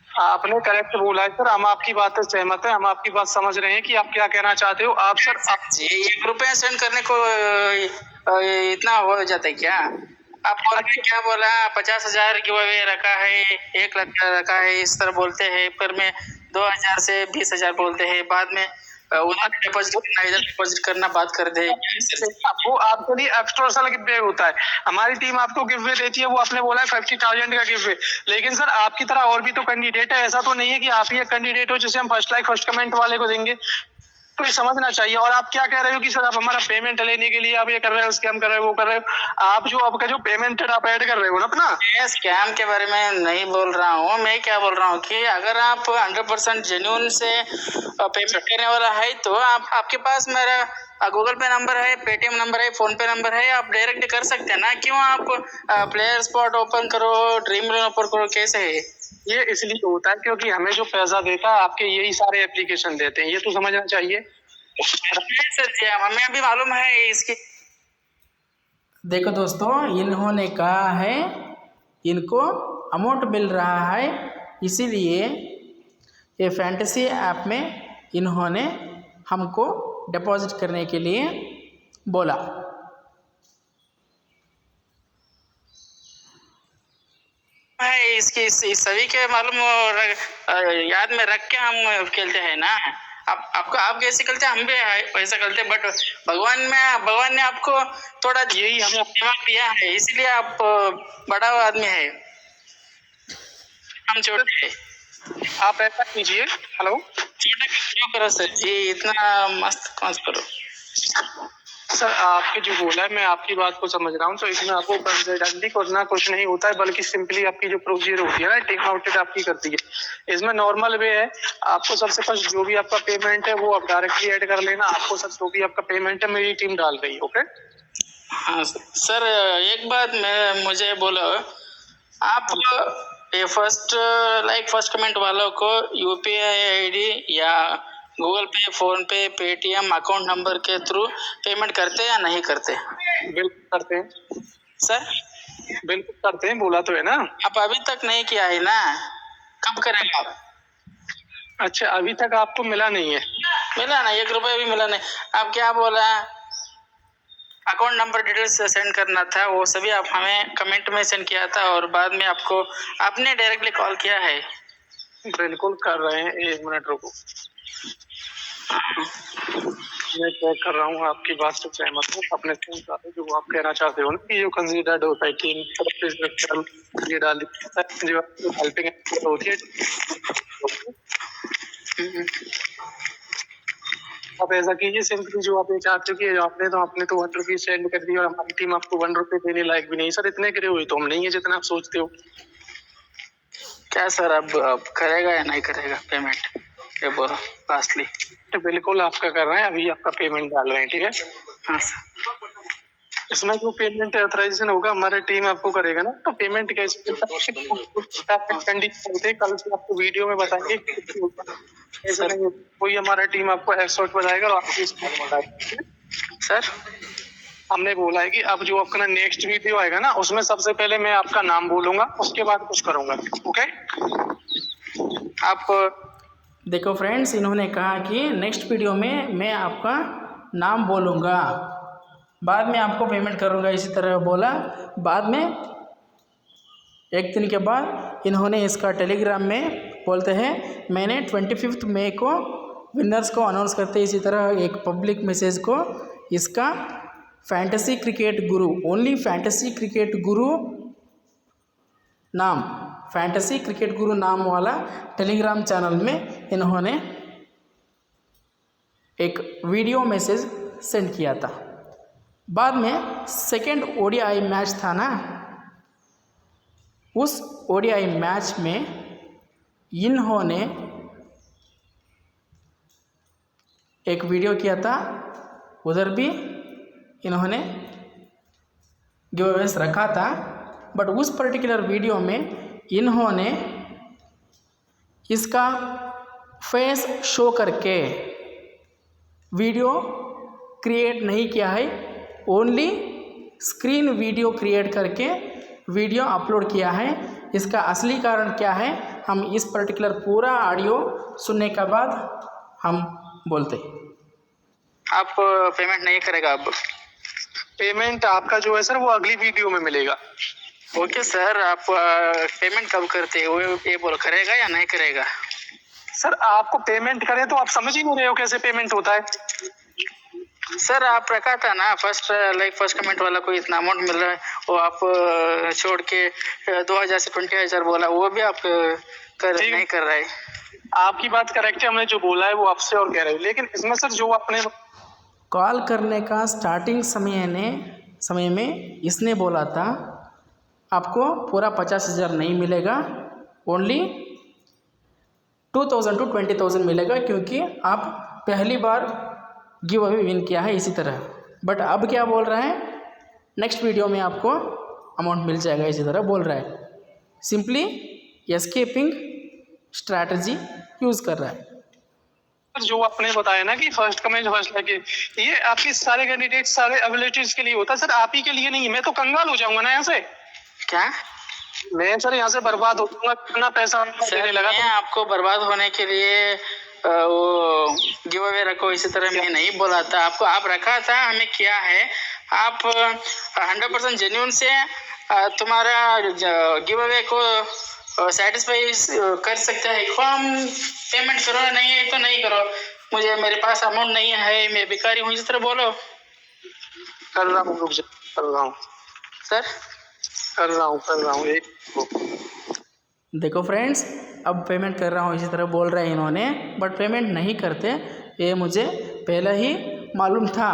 आपने करेक्ट बोला है सर, हम आपकी बात से सहमत है, हम आपकी बात समझ रहे हैं कि आप क्या कहना चाहते हो। आप सर जी 1 रुपया सेंड करने को इतना हो जाता है क्या? आप क्या बोला? 50,000 गिव अवे रखा है, 1 लाख रखा है, इस तरह बोलते हैं। फिर में 2,000 से 20,000 बोलते हैं, बाद में उधर डिपॉजिट करना, इधर डिपॉजिट करना, बात कर दे। वो आपके लिए एक्स्ट्रा गिव वे होता है। हमारी टीम आपको गिव वे देती है, वो आपने बोला है 50,000 का गिव वे। लेकिन सर आपकी तरह और भी तो कैंडिडेट है, ऐसा तो नहीं है कि आप ही एक कैंडिडेट हो जिसे हम फर्स्ट लाइक फर्स्ट कमेंट वाले को देंगे। तो ये समझना चाहिए। और आप क्या कह रहे हो कि सर आप हमारा पेमेंट लेने के लिए आप ये कर रहे हो, स्कैम कर रहे हो, वो कर रहे हो। आप जो आपका जो पेमेंट आप ऐड कर रहे हो ना अपना, मैं स्कैम के बारे में नहीं बोल रहा हूँ। मैं क्या बोल रहा हूँ कि अगर आप 100% जेन्युइन से पेमेंट करने वाला है तो आपके पास मेरा गूगल पे नंबर है, पेटीएम नंबर है, फोन पे नंबर है, आप डायरेक्ट कर सकते हैं ना। क्यों आप प्लेयर स्पॉट ओपन करो, ड्रीम लोन ओपन करो, कैसे है ये इसलिए होता है क्योंकि हमें जो पैसा देता है आपके यही सारे एप्लीकेशन देते हैं, ये तो समझना चाहिए। सर जी हमें अभी मालूम है इसकी। देखो दोस्तों, इन्होंने कहा है इनको अमाउंट मिल रहा है, इसीलिए ये फैंटेसी ऐप में इन्होंने हमको डिपॉजिट करने के लिए बोला। है इसकी इस सभी के मालूम याद में रख के हम खेलते हैं ना। आप कैसे खेलते हैं, हम भी वैसा खेलते हैं। बट भगवान ने आपको थोड़ा यही हमें दिमाग दिया है, इसलिए आप बड़ा आदमी है, हम छोटे हैं। आप ऐसा कीजिए, हेलो, छोटा क्यों करो सर जी, इतना मस्त कौन करो सर। आपके जो बोला है मैं आपकी बात को समझ रहा हूँ, तो इसमें आपको कंसल्टेंसी करना कुछ नहीं होता है, बल्कि सिंपली आपकी जो प्रोसीजर होती है ना, टीम आउटलेट आपकी करती है। इसमें नॉर्मल वे है, आपको सबसे फर्स्ट जो भी आपका पेमेंट है वो आप डायरेक्टली ऐड कर लेना। आपको सर जो भी आपका पेमेंट है मेरी टीम डाल रही है, ओके। हाँ सर, एक बात मुझे बोलो, आप ये फर्स्ट कमेंट वालों को यूपीआई आईडी या गूगल पे, फोन पे, पेटीएम अकाउंट नंबर के थ्रू पेमेंट करते हैं या नहीं करते? बिल्कुल करते हैं सर, बिल्कुल करते हैं, बोला तो है ना। आप अभी तक नहीं किया है ना, कब करेंगे आप? अच्छा, अभी तक आपको मिला नहीं है? मिला ना, 1 रुपया भी मिला नहीं। आप क्या बोला, अकाउंट नंबर डिटेल्स सेंड करना था, वो सभी आप हमें कमेंट में सेंड किया था और बाद में आपने डायरेक्टली कॉल किया है। बिल्कुल कर रहे हैं, 1 मिनट रुको, मैं चेक कर रहा हूँ। आपकी बात से सहमत हूँ। अपने जो आप कहना चाहते हो ना कि जो कंसीडर्ड होता है कि ये डाल जो हेल्पिंग होती है, आप ऐसा कीजिए सिंपली, जो आप ये चाहते हो कि आपने तो 1 रुपीज सेंड कर दिया और हमारी टीम आपको 1 रुपये देने लायक भी नहीं। सर इतने गिरे हुए तो हम नहीं है जितना आप सोचते हो। क्या सर अब करेगा या नहीं करेगा पेमेंट, ये बोलो लास्टली। तो बिल्कुल आपका कर रहे हैं, अभी आपका पेमेंट डाल रहे हैं, ठीक है। हाँ सर, इसमें जो पेमेंट ऑथराइजेशन होगा हमारी टीम आपको करेगा ना, तो पेमेंट कैसे कंडीशन होते कल से आपको वीडियो में बताएंगे। ऐसा नहीं कोई हमारा टीम आपको एक्सपर्ट बताएगा और आपको सर हमने बोला है कि अब जो आपका नेक्स्ट वीडियो आएगा ना, उसमें सबसे पहले मैं आपका नाम बोलूंगा, उसके बाद कुछ करूंगा, ओके। आप देखो फ्रेंड्स, इन्होंने कहा कि नेक्स्ट वीडियो में मैं आपका नाम बोलूँगा, बाद में आपको पेमेंट करूँगा, इसी तरह बोला। बाद में 1 दिन के बाद इन्होंने इसका टेलीग्राम में बोलते हैं मैंने 25 मई को विनर्स को अनाउंस करते, इसी तरह एक पब्लिक मैसेज को इसका फैंटेसी क्रिकेट गुरु, ओनली फैंटेसी क्रिकेट गुरु नाम, फैंटेसी क्रिकेट गुरु नाम वाला टेलीग्राम चैनल में इन्होंने एक वीडियो मैसेज सेंड किया था। बाद में सेकेंड ओडीआई मैच था ना, उस ओडीआई मैच में इन्होंने एक वीडियो किया था, उधर भी इन्होंने गिवअवेज रखा था। बट उस पर्टिकुलर वीडियो में इन्होंने इसका फेस शो करके वीडियो क्रिएट नहीं किया है, ओनली स्क्रीन वीडियो क्रिएट करके वीडियो अपलोड किया है। इसका असली कारण क्या है, हम इस पर्टिकुलर पूरा ऑडियो सुनने के बाद हम बोलते हैं। आप पेमेंट नहीं करेगा? अब पेमेंट आपका जो है सर वो अगली वीडियो में मिलेगा। ओके सर, आप पेमेंट कब करते हो ये बोलो, करेगा या नहीं करेगा? सर आपको पेमेंट करें तो आप समझ ही नहीं रहे हो कैसे पेमेंट होता है। सर आप रखा था ना फर्स्ट कमेंट वाला को इतना अमाउंट मिल रहा है, वो आप छोड़ के 2000 से 20,000 बोला, वो भी आप नहीं कर रहे। आपकी बात करेक्ट है, हमने जो बोला है वो आपसे और कह रहे हो, लेकिन इसमें सर जो आपने कॉल करने का स्टार्टिंग समय में इसने बोला था आपको पूरा 50,000 नहीं मिलेगा, ओनली 2,000 to 20,000 मिलेगा, क्योंकि आप पहली बार गिव अवे विन किया है इसी तरह। बट अब क्या बोल रहा है, नेक्स्ट वीडियो में आपको अमाउंट मिल जाएगा इसी तरह बोल रहा है। सिंपली एस्केपिंग स्ट्रैटेजी यूज़ कर रहा है। जो आपने बताया ना कि फर्स्ट कमेंट फर्स्ट लगे, ये आपके सारे कैंडिडेट सारे एबिलिटीज के लिए होता है सर, आप ही के लिए नहीं। मैं तो कंगाल हो जाऊंगा ना यहाँ से। क्या मैं सर यहाँ से बर्बाद हो जाऊंगा, कितना पैसा देने लगा। मैं आपको बर्बाद होने के लिए वो गिव अवे रखो इसी तरह मैं नहीं बोला था आपको। आप रखा था, हमें किया है। आप 100% जेन्युइन से तुम्हारा गिव अवे को सेटिस्फाई कर सकते हैं। फॉर्म पेमेंट करो, नहीं है तो नहीं करो, मुझे मेरे पास अमाउंट नहीं है, मैं भिखारी हूँ, इस तरह बोलो। कर रहा हूँ, रुक जा, कर रहा हूँ सर, कर रहा हूँ एक देखो फ्रेंड्स, अब पेमेंट कर रहा हूँ इसी तरह बोल रहे हैं इन्होंने, बट पेमेंट नहीं करते, ये मुझे पहले ही मालूम था।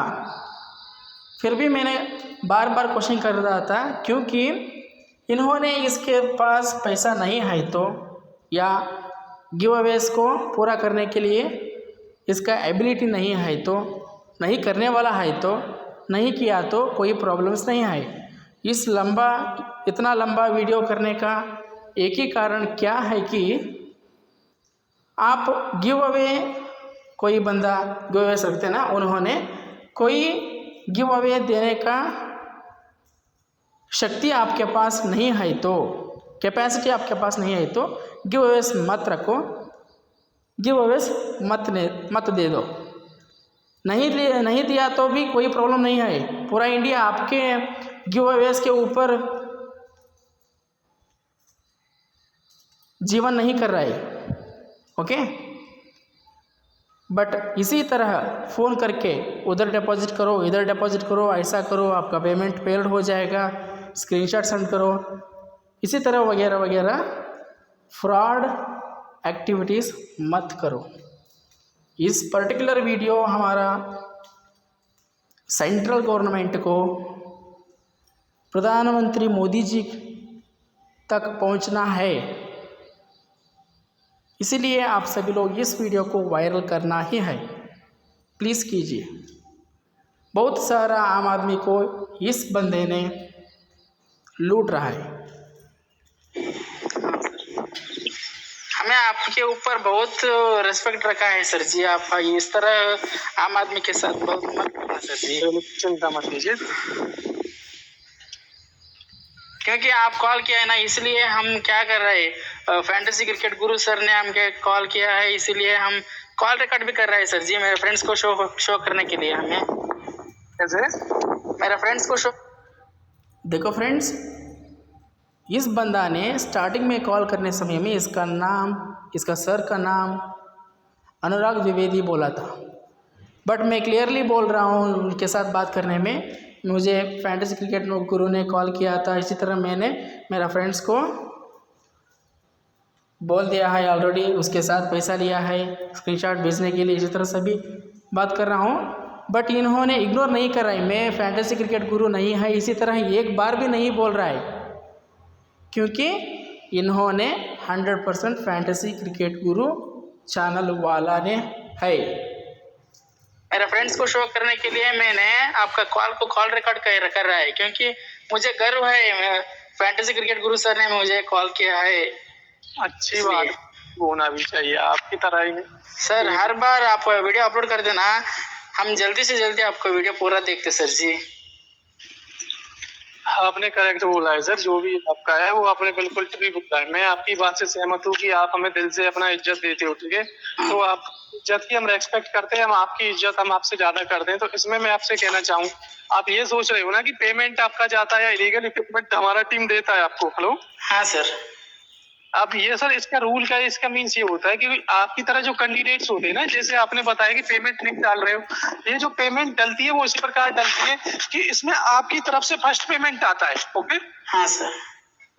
फिर भी मैंने बार बार क्वेश्चन कर रहा था, क्योंकि इन्होंने इसके पास पैसा नहीं है तो, या गिव अवेज को पूरा करने के लिए इसका एबिलिटी नहीं है तो, नहीं करने वाला है तो, नहीं किया तो कोई प्रॉब्लम्स नहीं है। इतना लंबा वीडियो करने का एक ही कारण क्या है कि आप गिव अवे, कोई बंदा गिव अवे सकते ना, उन्होंने कोई गिव अवे देने का शक्ति आपके पास नहीं है तो, कैपेसिटी आपके पास नहीं है तो गिव अवेज मत रखो, गिव अवेज मत दे दो। नहीं दिया तो भी कोई प्रॉब्लम नहीं है, पूरा इंडिया आपके गिव अवेज के ऊपर जीवन नहीं कर रहा है, ओके। बट इसी तरह फ़ोन करके उधर डिपॉजिट करो, इधर डिपॉजिट करो, ऐसा करो, आपका पेमेंट फेल्ड हो जाएगा, स्क्रीनशॉट सेंड करो, इसी तरह वगैरह वगैरह फ्रॉड एक्टिविटीज़ मत करो। इस पर्टिकुलर वीडियो हमारा सेंट्रल गवर्नमेंट को, प्रधानमंत्री मोदी जी तक पहुंचना है, इसीलिए आप सभी लोग इस वीडियो को वायरल करना ही है, प्लीज़ कीजिए। बहुत सारा आम आदमी को इस बंदे ने लूट रहा है। हमें आपके ऊपर बहुत रिस्पेक्ट रखा है सर जी, आप इस तरह आम आदमी के साथ बहुत मत करना सर जी, चिंता मत कीजिए। क्योंकि आप कॉल किया है ना, इसलिए हम क्या कर रहे हैं, फैंटेसी क्रिकेट गुरु सर ने हमके कॉल किया है, इसीलिए हम कॉल रिकॉर्ड भी कर रहे हैं सर जी, मेरे फ्रेंड्स को शो करने के लिए। हमें कैसे मेरे फ्रेंड्स को शो। देखो फ्रेंड्स, इस बंदा ने स्टार्टिंग में कॉल करने समय में इसका सर का नाम अनुराग द्विवेदी बोला था, बट मैं क्लियरली बोल रहा हूँ उनके साथ बात करने में, मुझे फैंटेसी क्रिकेट गुरु ने कॉल किया था, इसी तरह मैंने मेरा फ्रेंड्स को बोल दिया है ऑलरेडी, उसके साथ पैसा लिया है स्क्रीनशॉट भेजने के लिए, इसी तरह सभी बात कर रहा हूँ। बट इन्होंने इग्नोर नहीं कर रहा है, मैं फैंटेसी क्रिकेट गुरु नहीं है, इसी तरह एक बार भी नहीं बोल रहा है, क्योंकि इन्होंने 100% फैंटेसी क्रिकेट गुरु चैनल वाला ने है। मेरे फ्रेंड्स को शो करने के लिए मैंने आपका कॉल रिकॉर्ड कर रहा है, क्योंकि मुझे गर्व है, फैंटेसी क्रिकेट गुरु सर ने मुझे कॉल किया है। अच्छी बात होना भी चाहिए आपकी तरह ही। सर हर बार आप वीडियो अपलोड कर देना, हम जल्दी से जल्दी आपको वीडियो पूरा देखते सर जी। आपने करेक्ट बोला है सर, जो भी आपका है वो आपने बिल्कुल ठीक बोला है। मैं आपकी बात से सहमत हूँ कि आप हमें दिल से अपना इज्जत देते हो, ठीक है, तो आप इज्जत की हम रेस्पेक्ट करते हैं, हम आपकी इज्जत हम आपसे ज्यादा करते हैं। तो इसमें मैं आपसे कहना चाहूँ, आप ये सोच रहे हो ना कि पेमेंट आपका जाता है या इलीगल पेमेंट हमारा टीम देता है आपको। हेलो, हाँ सर, अब ये सर इसका रूल का इसका मीन्स ये होता है कि आपकी तरह जो कैंडिडेट्स होते हैं ना, जैसे आपने बताया कि पेमेंट नहीं डाल रहे हो, ये जो पेमेंट डलती है वो इसी प्रकार डलती है कि इसमें आपकी तरफ से फर्स्ट पेमेंट आता है। ओके, हाँ सर।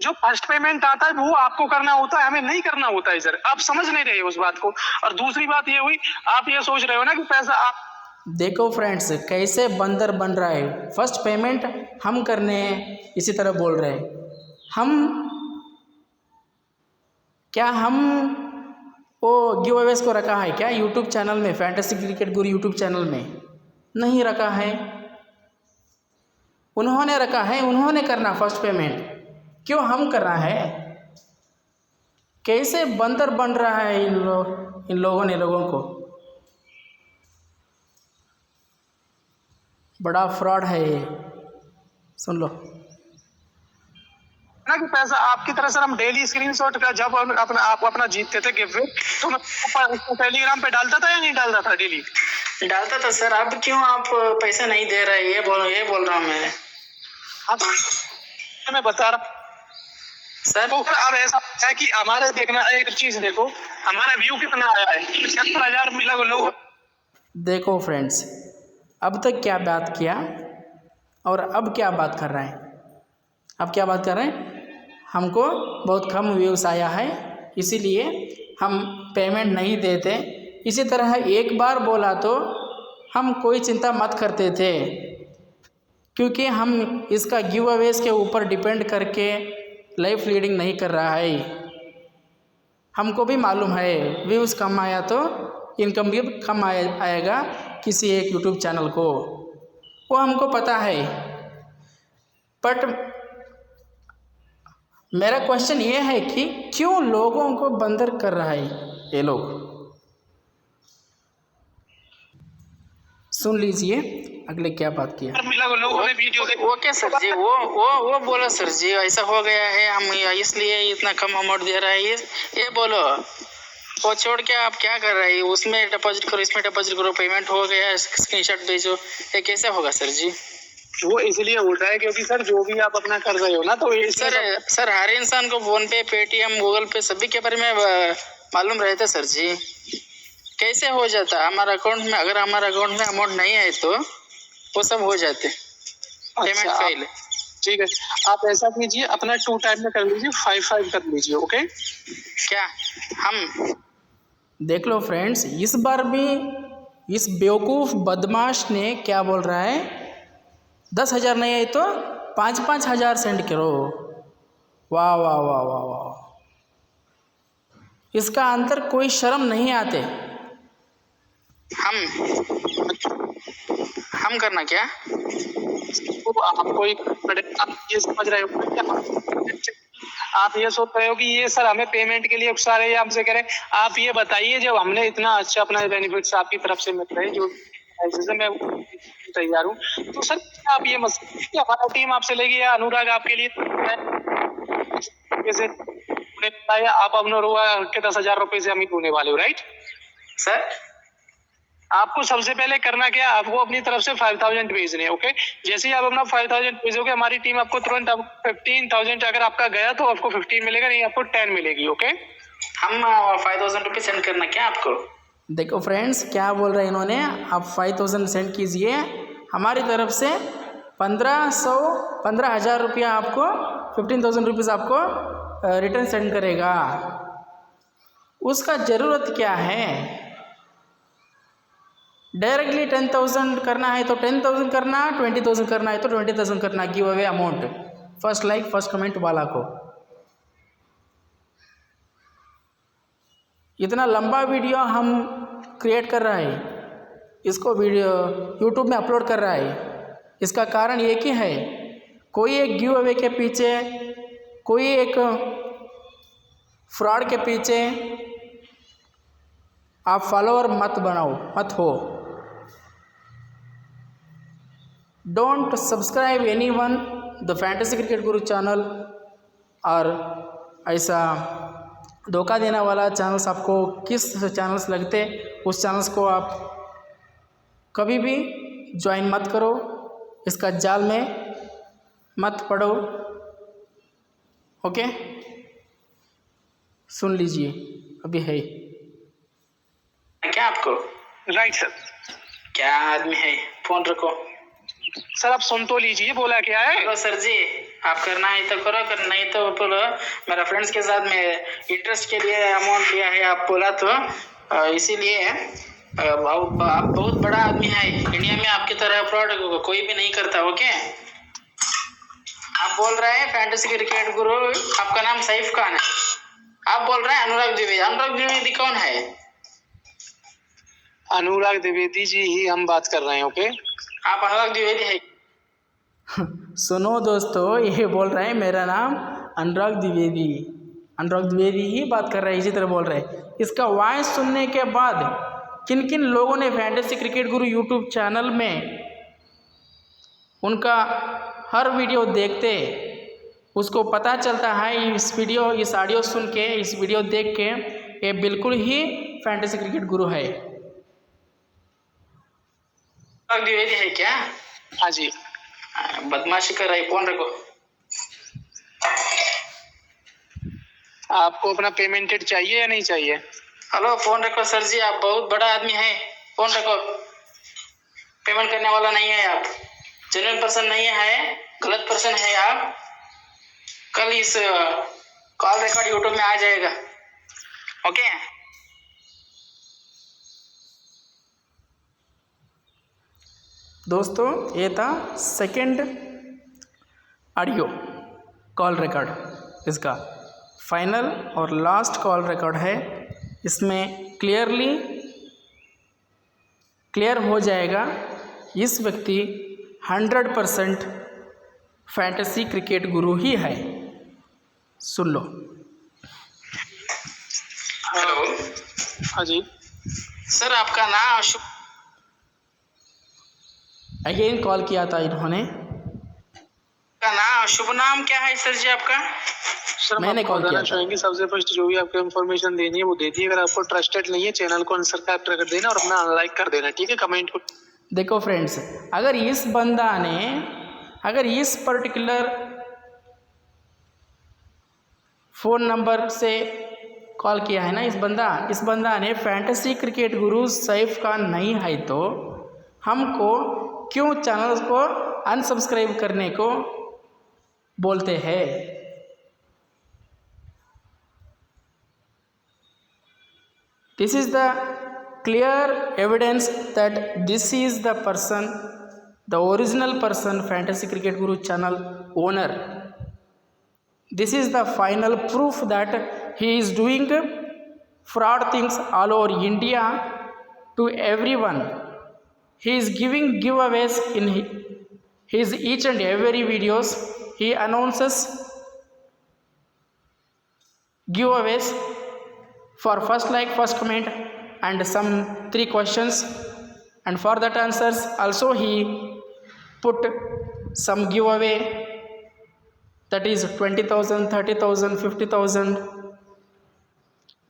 जो फर्स्ट पेमेंट आता है वो आपको करना होता है, हमें नहीं करना होता है सर। आप समझ नहीं रहे उस बात को। और दूसरी बात ये हुई, आप ये सोच रहे हो ना कि पैसा आप देखो फ्रेंड्स कैसे बंदर बन रहा है। फर्स्ट पेमेंट हम करने हैं इसी तरह बोल रहे हैं। हम वो गिव अवेज को रखा है क्या यूट्यूब चैनल में, फैंटेसी क्रिकेट गुरु यूट्यूब चैनल में? नहीं रखा है, उन्होंने रखा है, उन्होंने करना फर्स्ट पेमेंट, क्यों हम कर रहा है? कैसे बंदर बन रहा है इन लोगों को। बड़ा फ्रॉड है ये, सुन लो ना कि पैसा आपकी तरह सर। हम डेली स्क्रीनशॉट का जब आप अपना जीतते थे गिव अवे, तो मैं टेलीग्राम पे डालता था या नहीं डालता था? डेली डालता था सर। अब क्यों आप पैसे नहीं दे रहे? ये बोल रहा हूँ मैं। हाँ तो मैं बता रहा सर। तो अब ऐसा है कि हमारे देखना एक चीज देखो, हमारा व्यू कितना आया है, 75,000 मिला लोग। देखो फ्रेंड्स, अब तक क्या बात किया और अब क्या बात कर रहे हैं? अब क्या बात कर रहे हैं? हमको बहुत कम व्यूज़ आया है इसीलिए हम पेमेंट नहीं देते। इसी तरह एक बार बोला तो हम कोई चिंता मत करते थे, क्योंकि हम इसका गिव अवेज के ऊपर डिपेंड करके लाइफ लीडिंग नहीं कर रहा है। हमको भी मालूम है व्यूज़ कम आया तो इनकम भी कम आएगा किसी एक यूट्यूब चैनल को, वो हमको पता है। बट मेरा क्वेश्चन ये है कि क्यों लोगों को बंदर कर रहा है ये लोग। सुन लीजिए अगले क्या बात किया। ओके सर जी, वो बोलो सर जी, ऐसा हो गया है, हम इसलिए इतना कम अमाउंट दे रहा है, ये बोलो। वो छोड़ के आप क्या कर रहे हैं? उसमें डिपॉजिट करो, इसमें डिपॉजिट करो, पेमेंट हो गया, स्क्रीनशॉट भेजो, ये कैसे होगा सर जी? वो इसलिए होता है क्योंकि सर जो भी आप अपना कर रहे हो ना, तो सर हर इंसान को फोन पे, पेटीएम, गूगल पे सभी के बारे में मालूम रहता सर जी। कैसे हो जाता हमारा अकाउंट में? अगर हमारा अकाउंट में अमाउंट नहीं है तो वो सब हो जाते पेमेंट फेल। ठीक है, आप ऐसा कीजिए, अपना 2 टाइम में कर लीजिए, 5-5 कर लीजिए। ओके, क्या हम देख लो फ्रेंड्स, इस बार भी इस बेवकूफ़ बदमाश ने क्या बोल रहा है, 10,000 नहीं है तो 5-5 हज़ार सेंड करो। वाह वाह वाह वाह वाह, इसका अंदर कोई शर्म नहीं आते। हम करना क्या? तो आपको आप ये समझ रहे हो क्या? आप ये सोच रहे हो कि ये सर हमें पेमेंट के लिए उकसा रहे हैं, आपसे कह रहे हैं। आप ये बताइए, जब हमने इतना अच्छा अपना बेनिफिट्स आपकी तरफ से मिल रहे हैं, जो मैं तैयार हूँ, तो सर आप ये मत कि हमारा टीम आपसे लेगी या अनुराग आपके लिए जैसे बताया, आप अपने के 10,000 रुपए से अमीर होने वाले हो, राइट सर? आपको सबसे पहले करना क्या, आपको अपनी तरफ से 5,000 भेजने। ओके, जैसे ही आप अपना 5,000 भेजोगे, हमारी टीम आपको तुरंत 15,000, अगर आपका गया तो आपको 15 मिलेगा, नहीं आपको 10 मिलेगी। ओके, हम 5,000 रुपये सेंड करना क्या आपको? देखो फ्रेंड्स क्या बोल रहे हैं इन्होंने, आप 5,000 सेंड कीजिए, हमारी तरफ से 15,000 रुपया आपको 15,000 रुपीज़ आपको रिटर्न सेंड करेगा। उसका ज़रूरत क्या है? डायरेक्टली 10,000 करना है तो 10,000 करना, 20,000 करना है तो 20,000 करना, give away amount first like first comment वाला को। इतना लंबा वीडियो हम क्रिएट कर रहा है, इसको वीडियो यूट्यूब में अपलोड कर रहा है, इसका कारण एक ही है, कोई एक गिव अवे के पीछे, कोई एक फ्रॉड के पीछे आप फॉलोअर मत हो। Don't subscribe anyone the fantasy cricket Guru channel. और ऐसा धोखा देने वाला चैनल्स आपको किस चैनल्स लगते, उस चैनल्स को आप कभी भी ज्वाइन मत करो, इसका जाल में मत पड़ो। ओके, सुन लीजिए, अभी है। क्या आपको? Right sir. क्या आदमी है? फोन रखो। सर आप सुन तो लीजिए, बोला क्या है। हेलो सर जी, आप करना है तो करो, करना नहीं तो बोलो। मेरा फ्रेंड्स के साथ में इंटरेस्ट के लिए अमाउंट लिया है, आप बोला तो इसीलिए आप बहुत बड़ा आदमी है इंडिया में, आपकी तरह फ्रॉड कोई भी नहीं करता। ओके, आप बोल रहे हैं फैंटेसी क्रिकेट गुरु, आपका नाम सैफ खान है, आप बोल रहे हैं अनुराग द्विवेदी। अनुराग द्विवेदी कौन है? अनुराग द्विवेदी जी ही हम बात कर रहे हैं। ओके, आप अनुराग द्विवेदी है? सुनो दोस्तों, ये बोल रहे हैं मेरा नाम अनुराग द्विवेदी, अनुराग द्विवेदी ही बात कर रहे हैं, इसी तरह बोल रहे हैं। इसका वॉइस सुनने के बाद किन किन लोगों ने फैंटेसी क्रिकेट गुरु यूट्यूब चैनल में उनका हर वीडियो देखते, उसको पता चलता है इस ऑडियो सुन के, इस वीडियो देख के, ये बिल्कुल ही फैंटेसी क्रिकेट गुरु है। अनुराग द्विवेदी है क्या? हाँ जी। बदमाशी कर रही, फोन रखो। आपको अपना पेमेंटेड चाहिए या नहीं चाहिए? हेलो, फोन रखो सर जी, आप बहुत बड़ा आदमी है, फोन रखो। पेमेंट करने वाला नहीं है आप, जेन्युइन पर्सन नहीं है, गलत पर्सन है आप। कल इस कॉल रिकॉर्ड यूट्यूब में आ जाएगा। ओके, दोस्तों ये था सेकंड ऑडियो कॉल रिकॉर्ड, इसका फाइनल और लास्ट कॉल रिकॉर्ड है। इसमें क्लियर हो जाएगा इस व्यक्ति 100% फैंटेसी क्रिकेट गुरु ही है। सुन लो। हेलो। हाँ जी सर, आपका नाम अगेन कॉल किया था इन्होंने। शुभ नाम क्या है सर जी आपका? सर, मैंने कॉल किया था। चाहेंगे सबसे फर्स्ट जो भी आपको इन्फॉर्मेशन देनी है वो दे दीजिए। अगर आपको ट्रस्टेड नहीं है चैनल को अनसब्सक्राइब कर देना और अपना अनलाइक कर देना, ठीक है। कमेंट को देखो फ्रेंड्स, अगर इस बंदा ने अगर इस पर्टिकुलर फ़ोन नंबर से कॉल किया है ना, इस बंदा ने फैंटेसी क्रिकेट गुरु सैफ खान नहीं है, तो हमको क्यों चैनल को अनसब्सक्राइब करने को बोलते हैं? This is the clear evidence that this is the person, the original person, Fantasy Cricket Guru channel owner. This is the final proof that he is doing fraud things all over India to everyone. He is giving giveaways in his each and every videos. He announces giveaways for first like, first comment and some 3 questions, and for that answers also he put some giveaway, that is 20,000, 30,000, 50,000.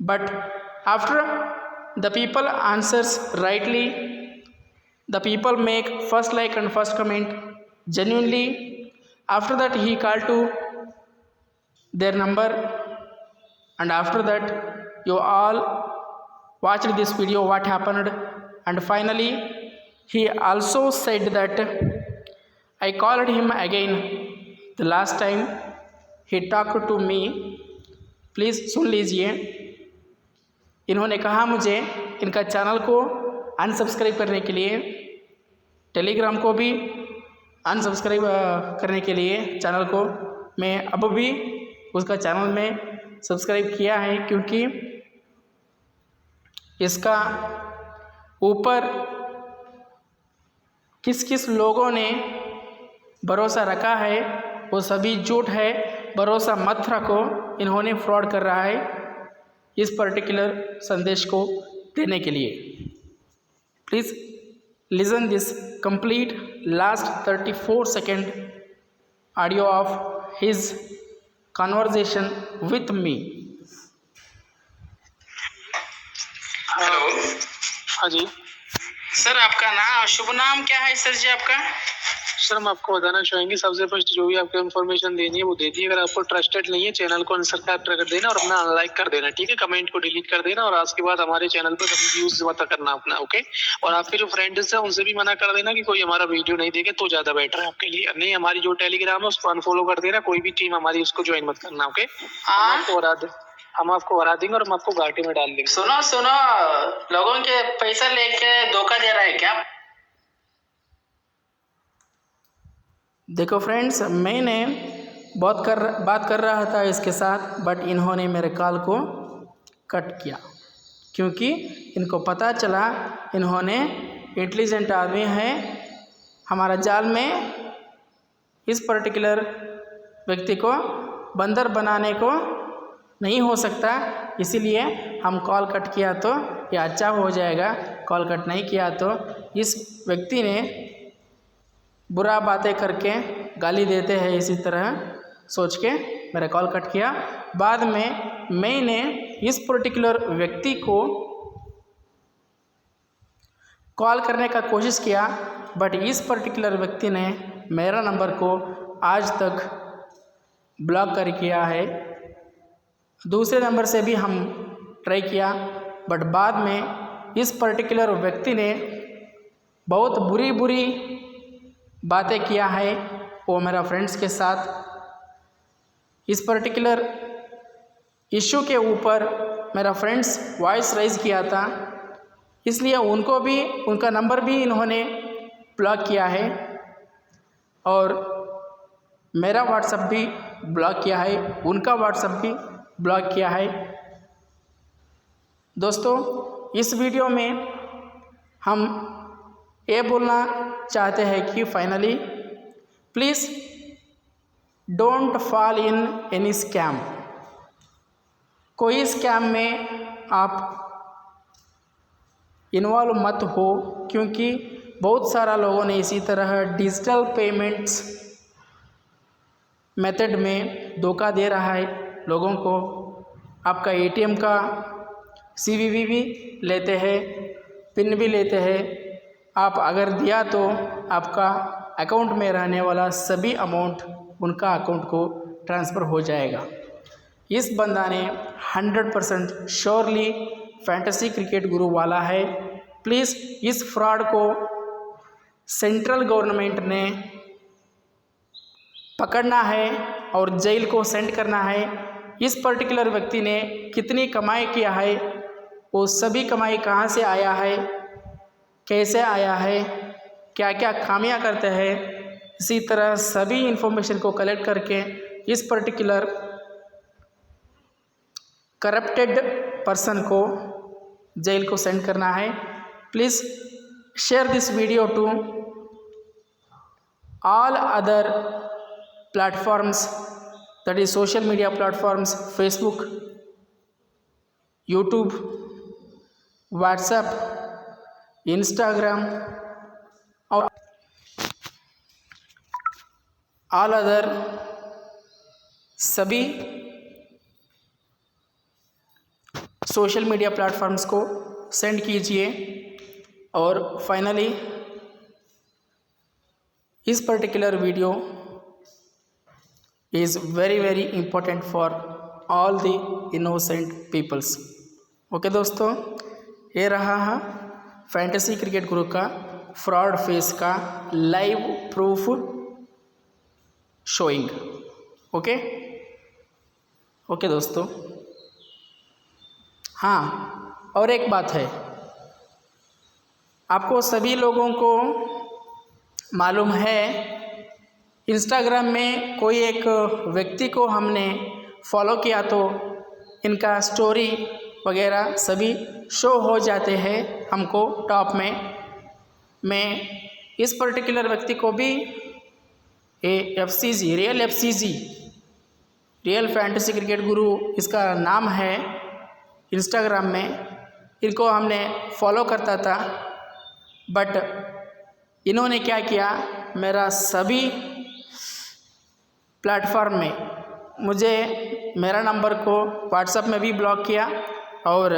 But after the people answers rightly, the people make first like and first comment genuinely, after that he called to their number, and after that you all watched this video what happened, and finally he also said that I called him again the last time he talked to me. Please सुन लीजिए, इन्होंने कहा मुझे इनका channel को unsubscribe करने के लिए, टेलीग्राम को भी अनसब्सक्राइब करने के लिए चैनल को। मैं अब भी उसका चैनल में सब्सक्राइब किया है, क्योंकि इसका ऊपर किस किस लोगों ने भरोसा रखा है वो सभी झूठ है, भरोसा मत रखो। इन्होंने फ्रॉड कर रहा है इस पर्टिकुलर संदेश को देने के लिए। Please listen this complete last 34 second audio of his conversation with me. Hello. हाँ जी सर, आपका नाम शुभ नाम क्या है सर जी आपका? सर हम आपको बताना चाहेंगे, सबसे फर्स्ट जो भी आपको इन्फॉर्मेशन देनी है वो दे दी। अगर आपको ट्रस्टेड नहीं है, चैनल को अनसब्सक्राइब कर देना और अपना अनलाइक कर देना, ठीक है। कमेंट को डिलीट कर देना और आज के बाद हमारे चैनल पर कभी व्यूज मत करना अपना, ओके। और आपके जो फ्रेंड्स हैं उनसे भी मना कर देना कि कोई हमारा वीडियो नहीं देखे तो ज्यादा बेटर है आपके लिए। नहीं, हमारी जो टेलीग्राम है उसको अनफॉलो कर देना, कोई भी टीम हमारी उसको ज्वाइन मत करना, ओके। हम आपको हरा देंगे और हम आपको घाटे में डाल देंगे। सुनो सुनो, लोगों के पैसा लेके धोखा दे रहा है क्या? देखो फ्रेंड्स, मैंने बात कर रहा था इसके साथ, बट इन्होंने मेरे कॉल को कट किया क्योंकि इनको पता चला इन्होंने इंटेलिजेंट आदमी है, हमारा जाल में इस पर्टिकुलर व्यक्ति को बंदर बनाने को नहीं हो सकता, इसीलिए हम कॉल कट किया तो ये अच्छा हो जाएगा। कॉल कट नहीं किया तो इस व्यक्ति ने बुरा बातें करके गाली देते हैं, इसी तरह सोच के मेरा कॉल कट किया। बाद में मैंने इस पर्टिकुलर व्यक्ति को कॉल करने का कोशिश किया, बट इस पर्टिकुलर व्यक्ति ने मेरा नंबर को आज तक ब्लॉक कर किया है। दूसरे नंबर से भी हम ट्राई किया, बट बाद में इस पर्टिकुलर व्यक्ति ने बहुत बुरी बातें किया है वो मेरा फ्रेंड्स के साथ। इस पर्टिकुलर इशू के ऊपर मेरा फ्रेंड्स वॉइस राइज किया था, इसलिए उनको भी उनका नंबर भी इन्होंने ब्लॉक किया है और मेरा व्हाट्सएप भी ब्लॉक किया है, उनका व्हाट्सएप भी ब्लॉक किया है। दोस्तों, इस वीडियो में हम ये बोलना चाहते हैं कि finally please don't fall in any scam. कोई स्कैम में आप इन्वॉल्व मत हो, क्योंकि बहुत सारा लोगों ने इसी तरह डिजिटल पेमेंट्स मेथड में धोखा दे रहा है लोगों को। आपका एटीएम का सीवीवी भी लेते हैं, पिन भी लेते हैं। आप अगर दिया तो आपका अकाउंट में रहने वाला सभी अमाउंट उनका अकाउंट को ट्रांसफ़र हो जाएगा। इस बंदा ने 100% श्योरली फैंटेसी क्रिकेट गुरु वाला है। प्लीज़ इस फ्रॉड को सेंट्रल गवर्नमेंट ने पकड़ना है और जेल को सेंड करना है। इस पर्टिकुलर व्यक्ति ने कितनी कमाई किया है, वो सभी कमाई कहाँ से आया है, कैसे आया है, क्या क्या खामियां करते हैं, इसी तरह सभी इन्फॉर्मेशन को कलेक्ट करके इस पर्टिकुलर करप्टेड पर्सन को जेल को सेंड करना है। Please share this video to all other platforms, that is social media platforms, Facebook, YouTube, WhatsApp, Instagram और ऑल अदर सभी सोशल मीडिया प्लेटफॉर्म्स को सेंड कीजिए। और फाइनली इस particular video is very important for all the innocent peoples। Okay दोस्तों, ये रहा है फैंटेसी क्रिकेट गुरु का फ्रॉड फेस का लाइव प्रूफ शोइंग। ओके दोस्तों, हाँ, और एक बात है, आपको सभी लोगों को मालूम है इंस्टाग्राम में कोई एक व्यक्ति को हमने फॉलो किया तो इनका स्टोरी वगैरह सभी शो हो जाते हैं हमको टॉप में। मैं इस पर्टिकुलर व्यक्ति को भी FCG रियल फैंटेसी क्रिकेट गुरु इसका नाम है इंस्टाग्राम में, इनको हमने फॉलो करता था, बट इन्होंने क्या किया, मेरा सभी प्लेटफॉर्म में मुझे मेरा नंबर को व्हाट्सएप में भी ब्लॉक किया और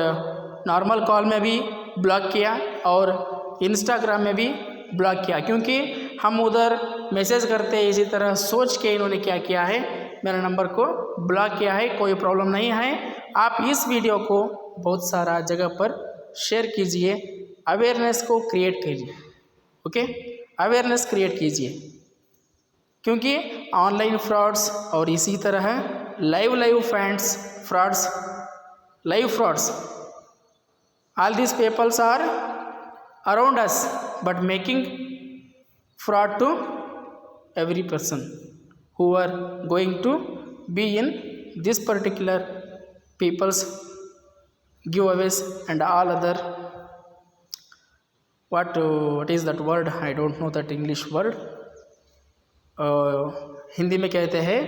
नॉर्मल कॉल में भी ब्लॉक किया और इंस्टाग्राम में भी ब्लॉक किया, क्योंकि हम उधर मैसेज करते हैं। इसी तरह सोच के इन्होंने क्या किया है, मेरा नंबर को ब्लॉक किया है। कोई प्रॉब्लम नहीं है। आप इस वीडियो को बहुत सारा जगह पर शेयर कीजिए, अवेयरनेस को क्रिएट कीजिए। ओके, अवेयरनेस क्रिएट कीजिए, क्योंकि ऑनलाइन फ्रॉड्स और इसी तरह live frauds all these peoples are around us but making fraud to every person who are going to be in this particular people's giveaways and all other what is that word, I don't know that English word. Hindi में कहते हैं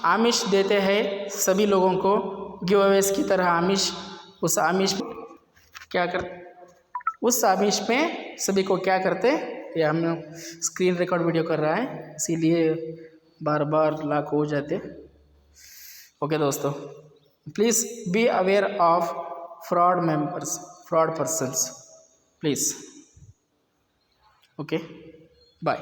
आमिष देते हैं सभी लोगों को giveaways की तरह। उस आमिष में सभी को क्या करते, ये हम स्क्रीन रिकॉर्ड वीडियो कर रहा है इसीलिए बार बार लॉक हो जाते। ओके दोस्तों, please be aware of fraud persons please. Okay, bye.